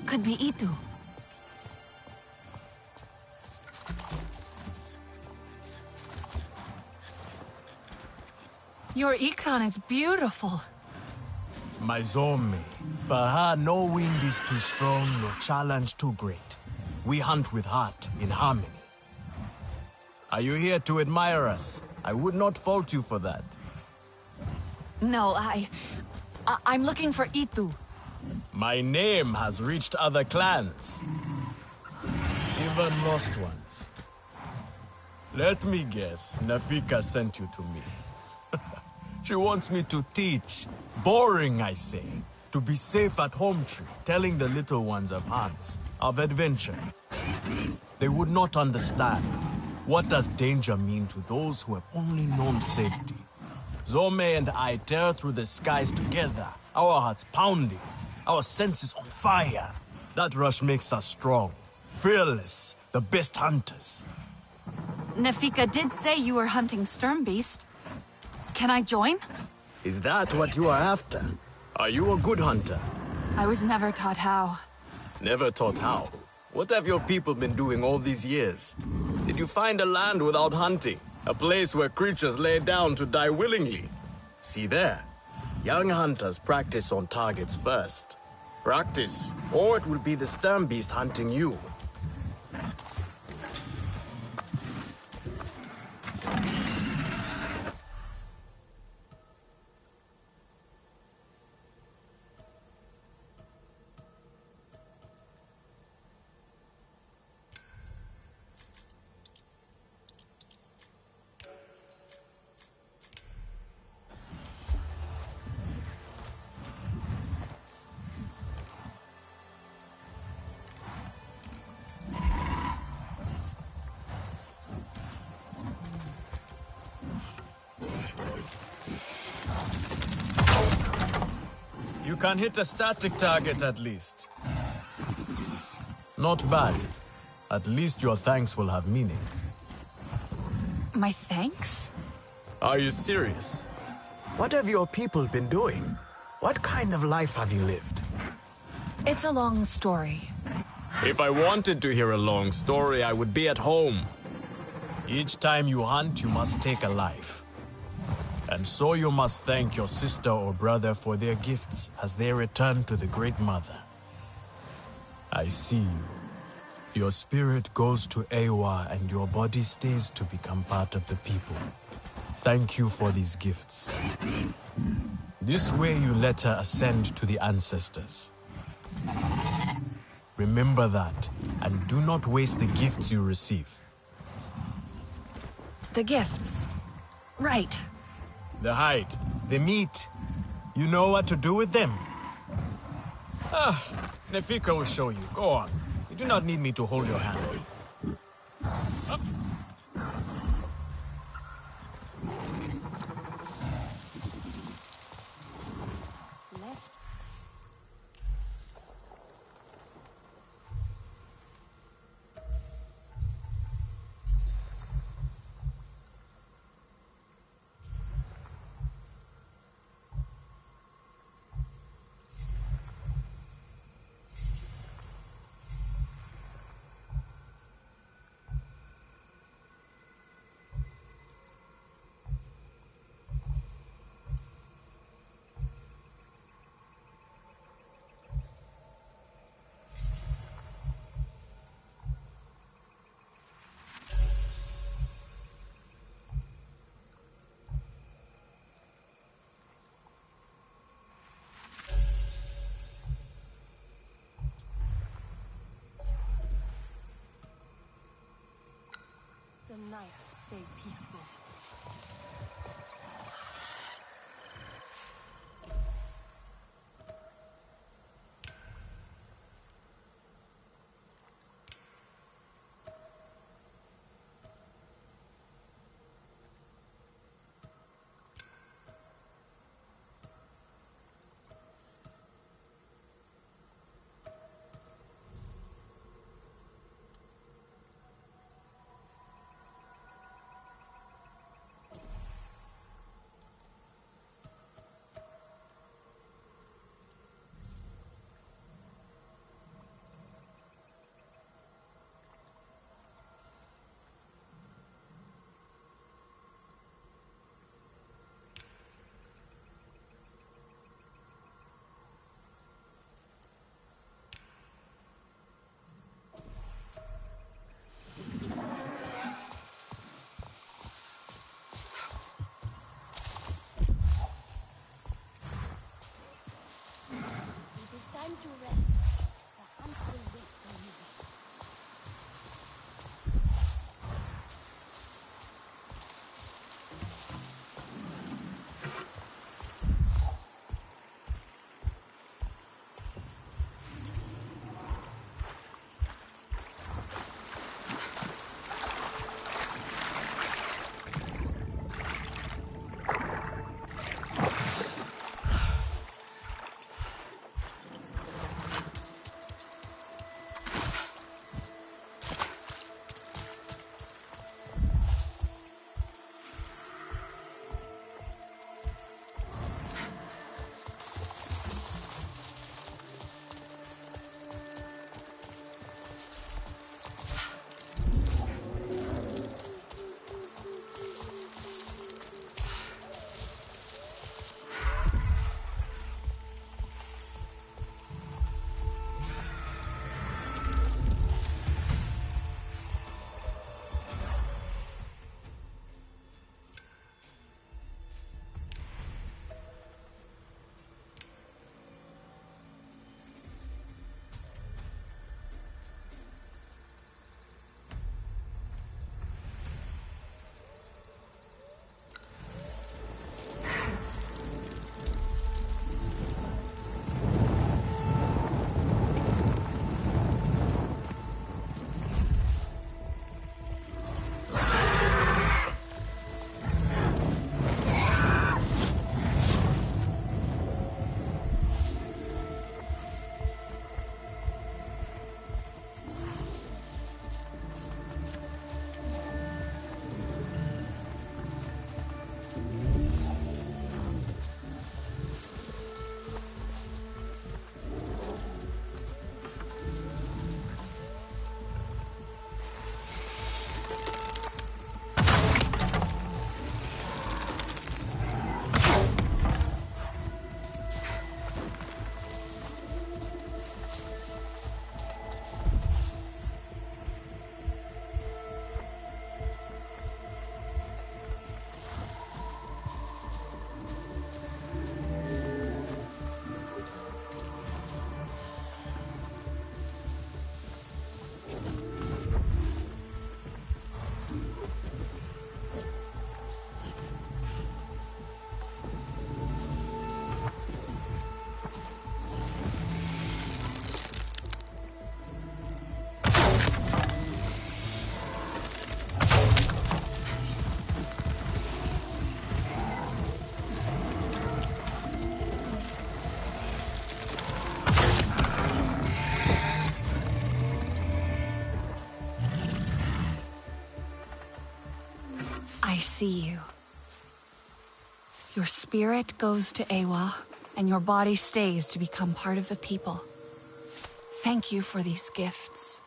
Could be Itu. Your Ikran is beautiful. My Zome. For her, no wind is too strong, no challenge too great. We hunt with heart, in harmony. Are you here to admire us? I would not fault you for that. No, I'm looking for Itu. My name has reached other clans. Even lost ones. Let me guess, Nafika sent you to me. She wants me to teach. Boring, I say. To be safe at home tree, telling the little ones of hunts, of adventure. They would not understand. What does danger mean to those who have only known safety? Zome and I tear through the skies together, our hearts pounding, our senses on fire. That rush makes us strong, fearless, the best hunters. Nafika did say you were hunting Sturmbeast. Can I join? Is that what you are after? Are you a good hunter? I was never taught how. Never taught how? What have your people been doing all these years? Did you find a land without hunting? A place where creatures lay down to die willingly? See there. Young hunters practice on targets first. Practice, or it will be the Sturmbeast hunting you. You can hit a static target at least. Not bad. At least your thanks will have meaning. My thanks? Are you serious? What have your people been doing? What kind of life have you lived? It's a long story. If I wanted to hear a long story, I would be at home. Each time you hunt, you must take a life. And so you must thank your sister or brother for their gifts as they return to the Great Mother. I see you. Your spirit goes to Ewa and your body stays to become part of the people. Thank you for these gifts. This way you let her ascend to the ancestors. Remember that, and do not waste the gifts you receive. The gifts. Right. The hide, the meat. You know what to do with them. Nefika will show you. Go on. You do not need me to hold your hand. The nights stay peaceful. I see you. Your spirit goes to Ewa, and your body stays to become part of the people. Thank you for these gifts.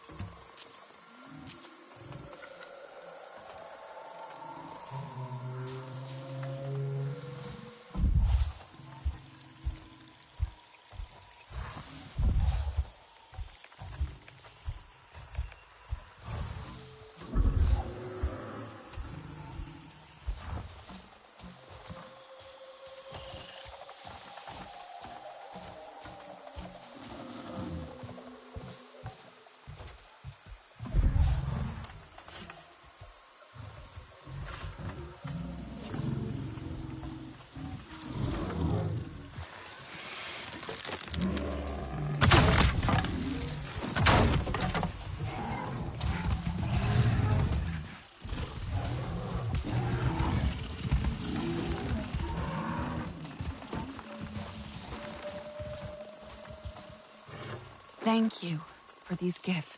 Thank you for these gifts.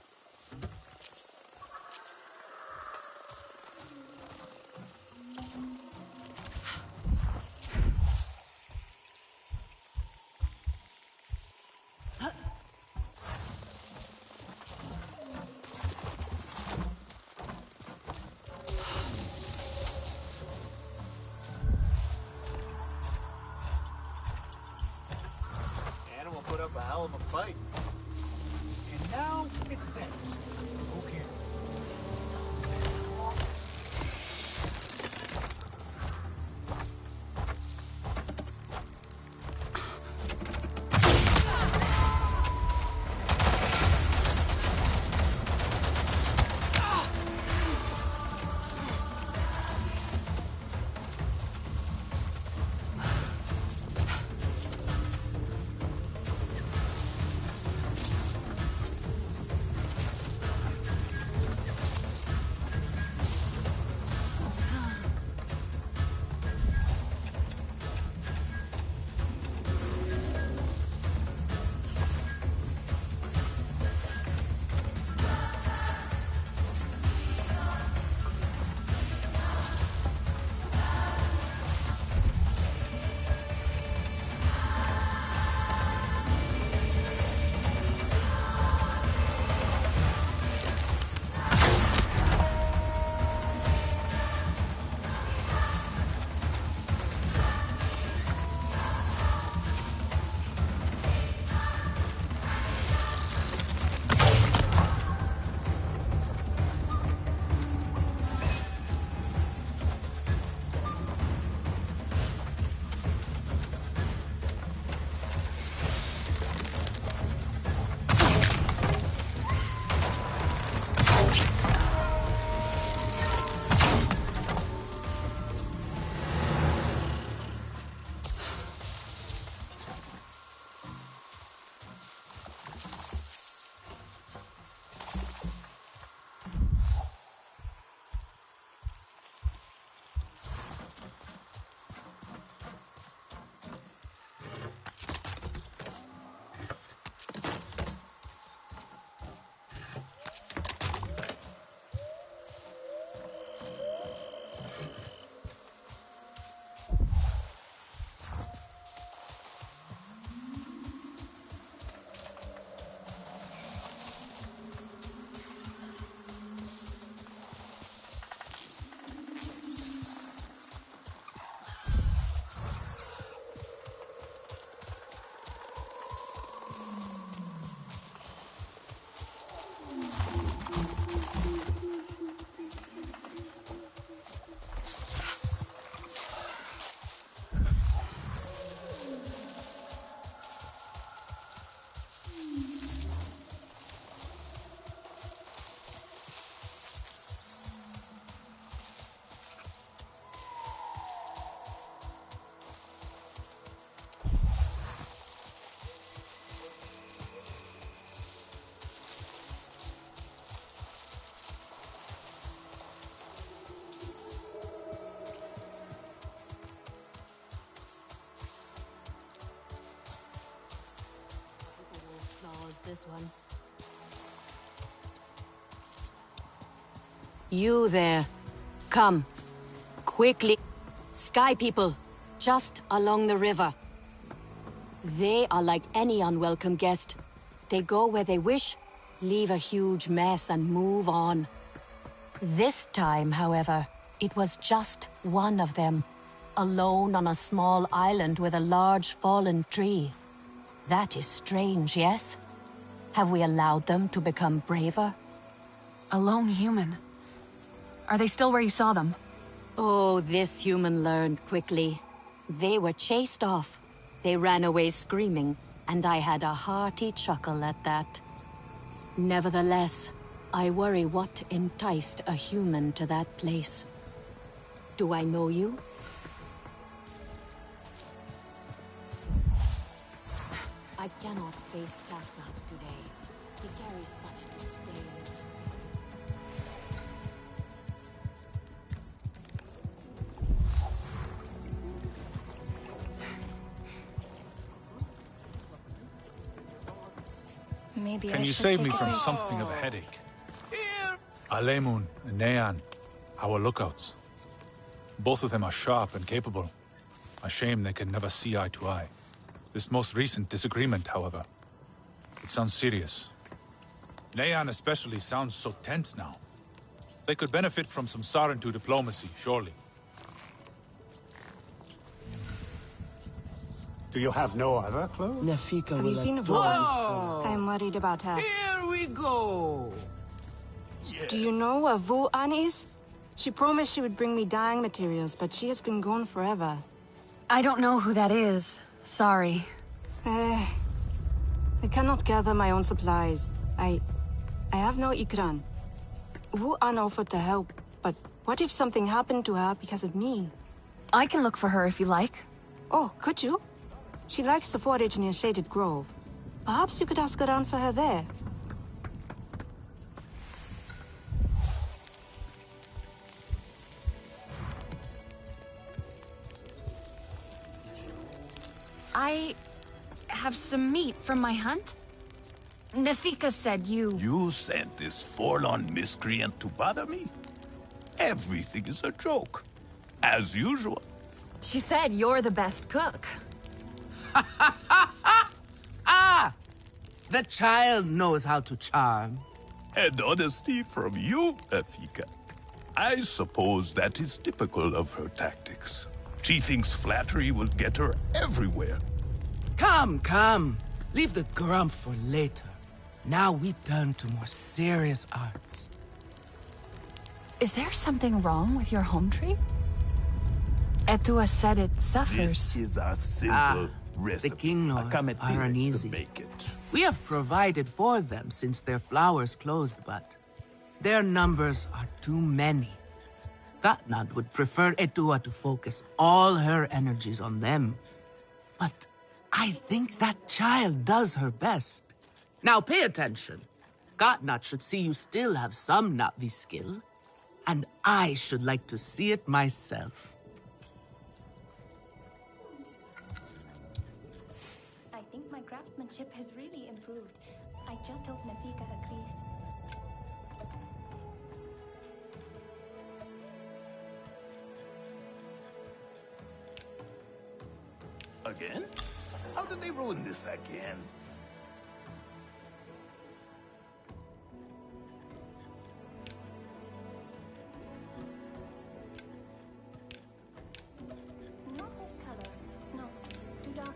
Animal put up a hell of a fight. And now it's dead. Okay. This one. You there. Come. quickly. Sky people, just along the river. They are like any unwelcome guest. They go where they wish, leave a huge mess, and move on. This time, however, it was just one of them, alone on a small island with a large fallen tree. That is strange, yes? Have we allowed them to become braver? A lone human. Are they still where you saw them? Oh, this human learned quickly. They were chased off. They ran away screaming, and I had a hearty chuckle at that. Nevertheless, I worry what enticed a human to that place. Do I know you? I cannot face Catnap today. He carries such disdain. Maybe Can you save me from something of a headache? Alemun and Nean, our lookouts. Both of them are sharp and capable. A shame they can never see eye to eye. This most recent disagreement, however, it sounds serious. Nean especially sounds so tense now. They could benefit from some Sarentu diplomacy, surely. Do you have no other clothes? Nafika Have you seen like Vuan? I'm worried about her. Here we go! Do you know where Vuan is? She promised she would bring me dyeing materials, but she has been gone forever. I don't know who that is. Sorry. I cannot gather my own supplies. I have no ikran. Vuan offered to help, but what if something happened to her because of me? I can look for her if you like. Oh, could you? She likes to forage near Shaded Grove. Perhaps you could ask around for her there. I have some meat from my hunt. Nafika said you... You sent this forlorn miscreant to bother me? Everything is a joke. As usual. She said you're the best cook. Ah! The child knows how to charm. And honesty from you, Afika. I suppose that is typical of her tactics. She thinks flattery will get her everywhere. Come, come. Leave the grump for later. Now we turn to more serious arts. Is there something wrong with your home tree? Etua said it suffers. This is a simple recipe. The Kinglor are uneasy. Make it. We have provided for them since their flowers closed, but their numbers are too many. Katnad would prefer Etua to focus all her energies on them. But I think that child does her best. Now pay attention. Katnad should see you still have some Na'vi skill, and I should like to see it myself. I think my craftsmanship has really improved. I just hope Nafika agrees. Again? How did they ruin this again? Not this color. No, too dark.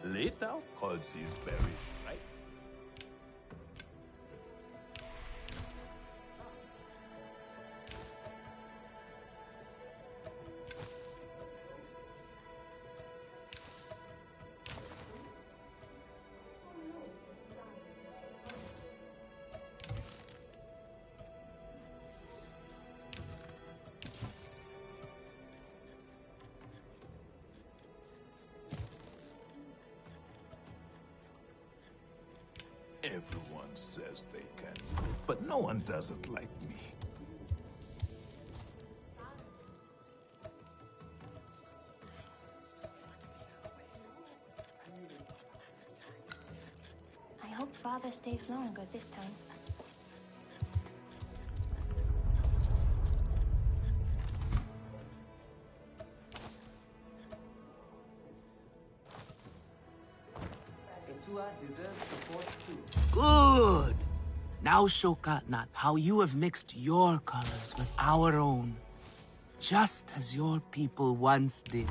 Later calls these berries, right? Everyone says they can cook, but no one does it like me. father stays longer this time. Good! Now show Katnat how you have mixed your colors with our own, just as your people once did.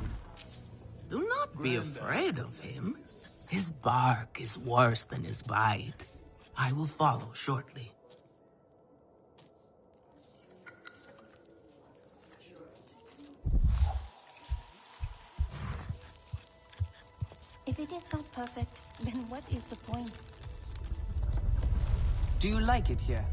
Do not be afraid of him. His bark is worse than his bite. I will follow shortly. If it is not perfect, then what is the point? Do you like it here?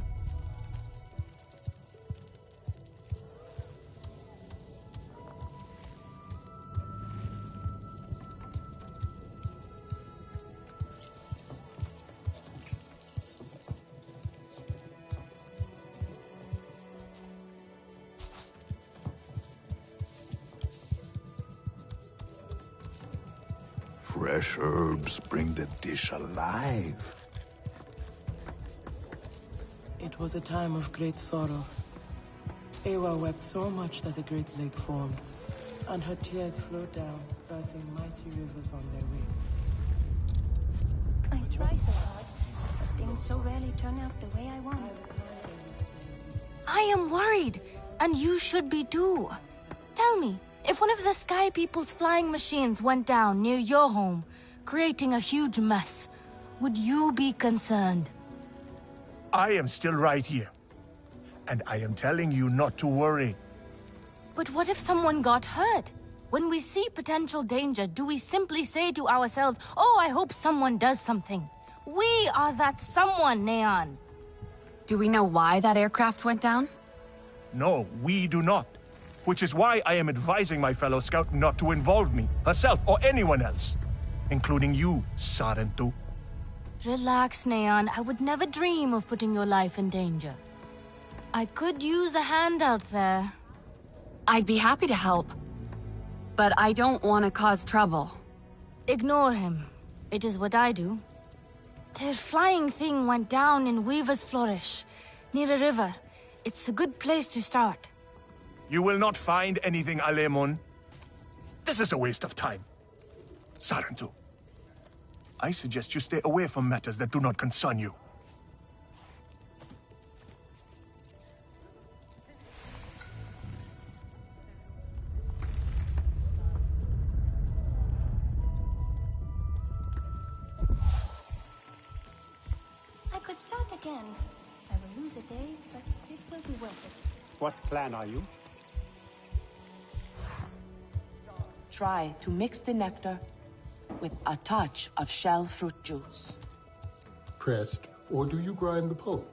Fresh herbs bring the dish alive. It was a time of great sorrow. Ewa wept so much that a great lake formed, and her tears flowed down, birthing mighty rivers on their way. I try so hard, but things so rarely turn out the way I want. I am worried, and you should be too. Tell me, if one of the Sky People's flying machines went down near your home, creating a huge mess, would you be concerned? I am still right here. And I am telling you not to worry. But what if someone got hurt? When we see potential danger, do we simply say to ourselves, oh, I hope someone does something? We are that someone, Neon. Do we know why that aircraft went down? No, we do not. Which is why I am advising my fellow scout not to involve me, herself, or anyone else. Including you, Sarentu. Relax, Neon. I would never dream of putting your life in danger. I could use a hand out there. I'd be happy to help. But I don't want to cause trouble. Ignore him. It is what I do. Their flying thing went down in Weaver's Flourish, near a river. It's a good place to start. You will not find anything, Alemun. This is a waste of time. Sarentu, I suggest you stay away from matters that do not concern you. I could start again. I will lose a day, but it will be worth it. What clan are you? Try to mix the nectar with a touch of shell fruit juice. Pressed, or do you grind the pulp?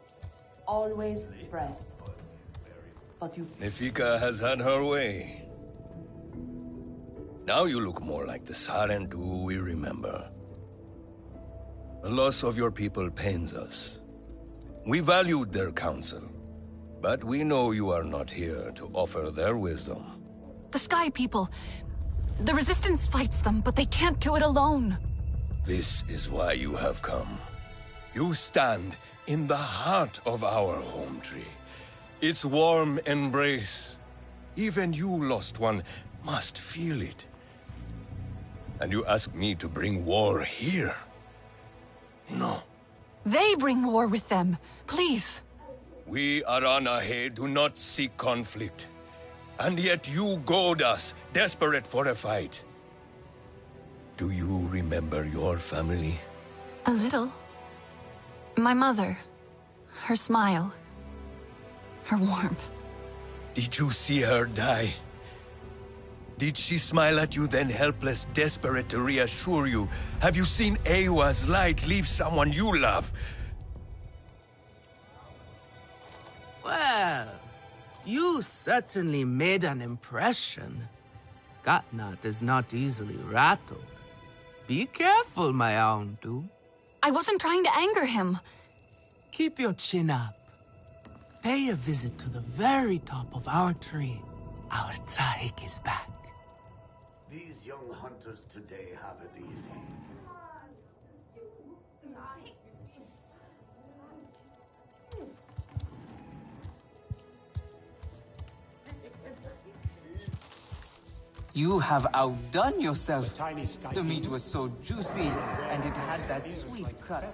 Always pressed. But you... Nefika has had her way. Now you look more like the Sarentu we remember. The loss of your people pains us. We valued their counsel, but we know you are not here to offer their wisdom. The Sky People... The Resistance fights them, but they can't do it alone. This is why you have come. You stand in the heart of our home tree. Its warm embrace. Even you, lost one, must feel it. And you ask me to bring war here? No. They bring war with them. Please. We Aranahe do not seek conflict. And yet you goad us, desperate for a fight. Do you remember your family? A little. My mother. Her smile. Her warmth. Did you see her die? Did she smile at you then helpless, desperate to reassure you? Have you seen Ewa's light leave someone you love? Well, you certainly made an impression. Katnat is not easily rattled. Be careful, my Auntu. I wasn't trying to anger him. Keep your chin up. Pay a visit to the very top of our tree. Our Tsahik is back. These young hunters today have it easy. You have outdone yourself. The meat was so juicy, and it had that sweet cut.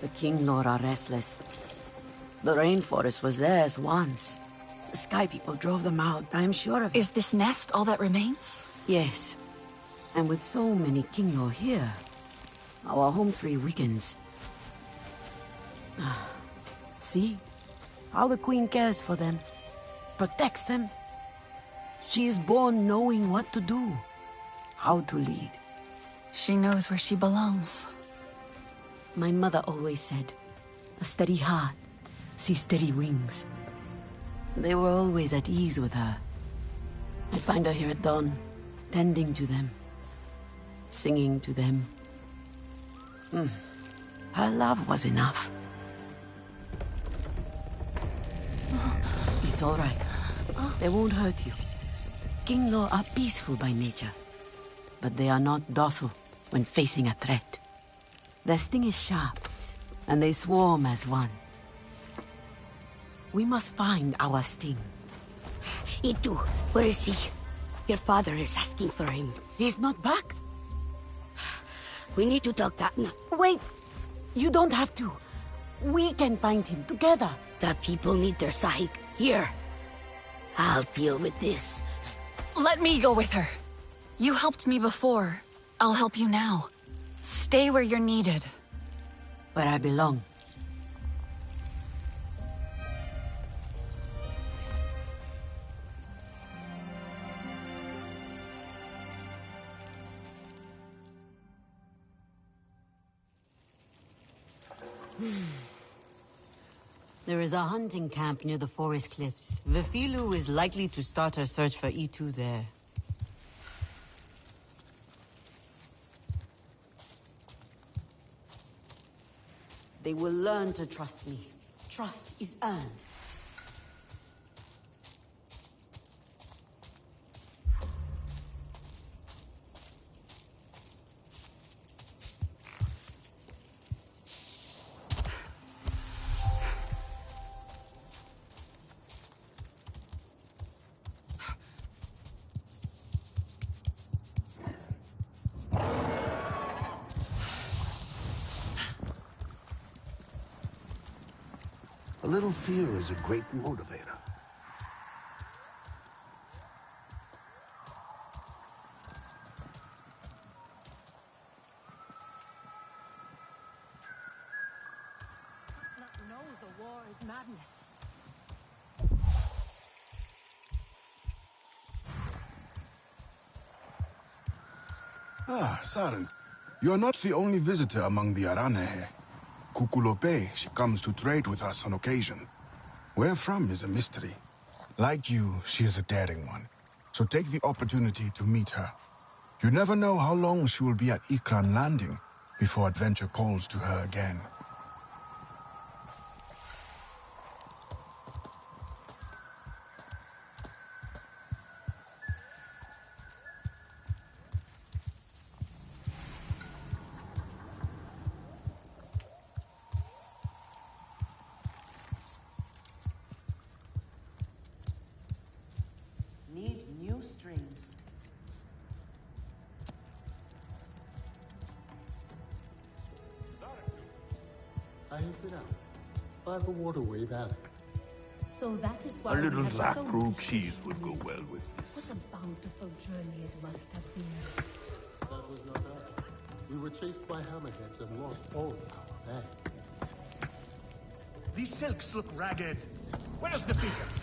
The King Lord are restless. The rainforest was theirs once. The Sky People drove them out, I'm sure of it. Is this nest all that remains? Yes. And with so many King Lord here, our home tree weakens. See? How the Queen cares for them. Protects them. She is born knowing what to do. How to lead. She knows where she belongs. My mother always said, a steady heart sees steady wings. They were always at ease with her. I'd find her here at dawn, tending to them, singing to them. Her love was enough. It's all right. They won't hurt you. King Law are peaceful by nature, but they are not docile when facing a threat. Their sting is sharp, and they swarm as one. We must find our sting. Itu, where is he? Your father is asking for him. He's not back. We need to talk that now. Wait! You don't have to. We can find him together. The people need their sahib here. I'll deal with this. Let me go with her. You helped me before. I'll help you now. Stay where you're needed. Where I belong. There is a hunting camp near the forest cliffs. Vifilu is likely to start her search for E2 there. They will learn to trust me. Trust is earned. A little fear is a great motivator. Knows a war is madness. Ah, Saren. You are not the only visitor among the Aranehe. Kukulope, she comes to trade with us on occasion. Where from is a mystery. Like you, she is a daring one. So take the opportunity to meet her. You never know how long she will be at Ikran Landing before adventure calls to her again. Need new strings. I have been out by the waterway valley. So that is why A little we had black so roux much cheese to would go read. well with this. What a bountiful journey it must have been. That was not us. We were chased by hammerheads and lost all our bag. These silks look ragged. Where is the figure?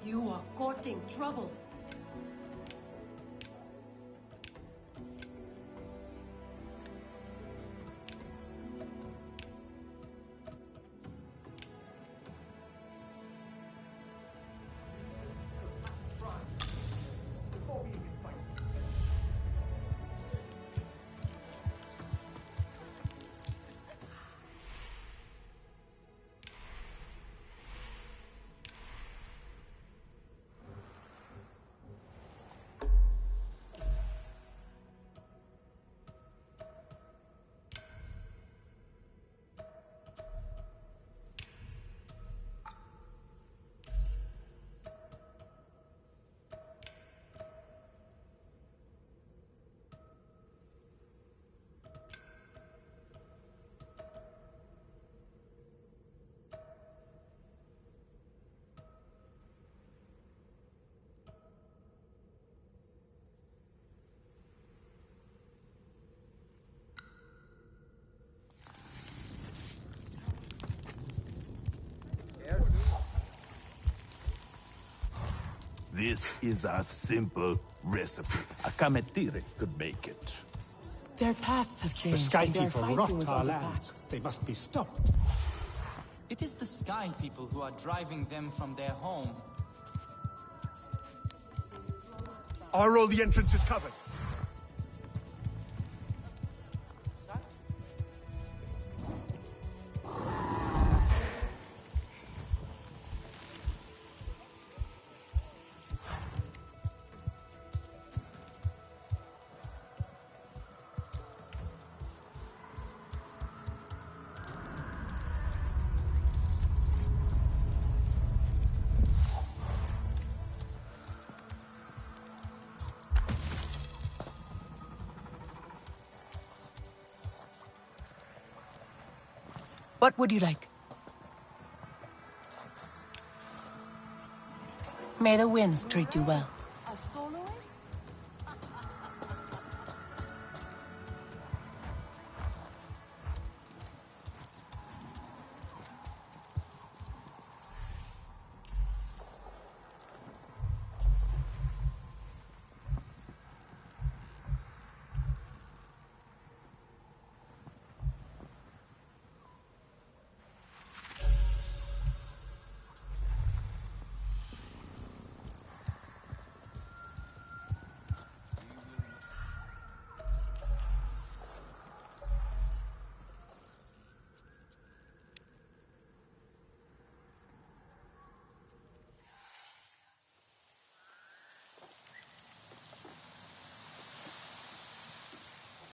You are courting trouble. This is a simple recipe. A Kametire could make it. Their paths have The changed. Sky and they're People fighting rot with our other lands. packs. They must be stopped. It is the Sky People who are driving them from their home. Are all the entrances covered? What would you like? May the winds treat you well.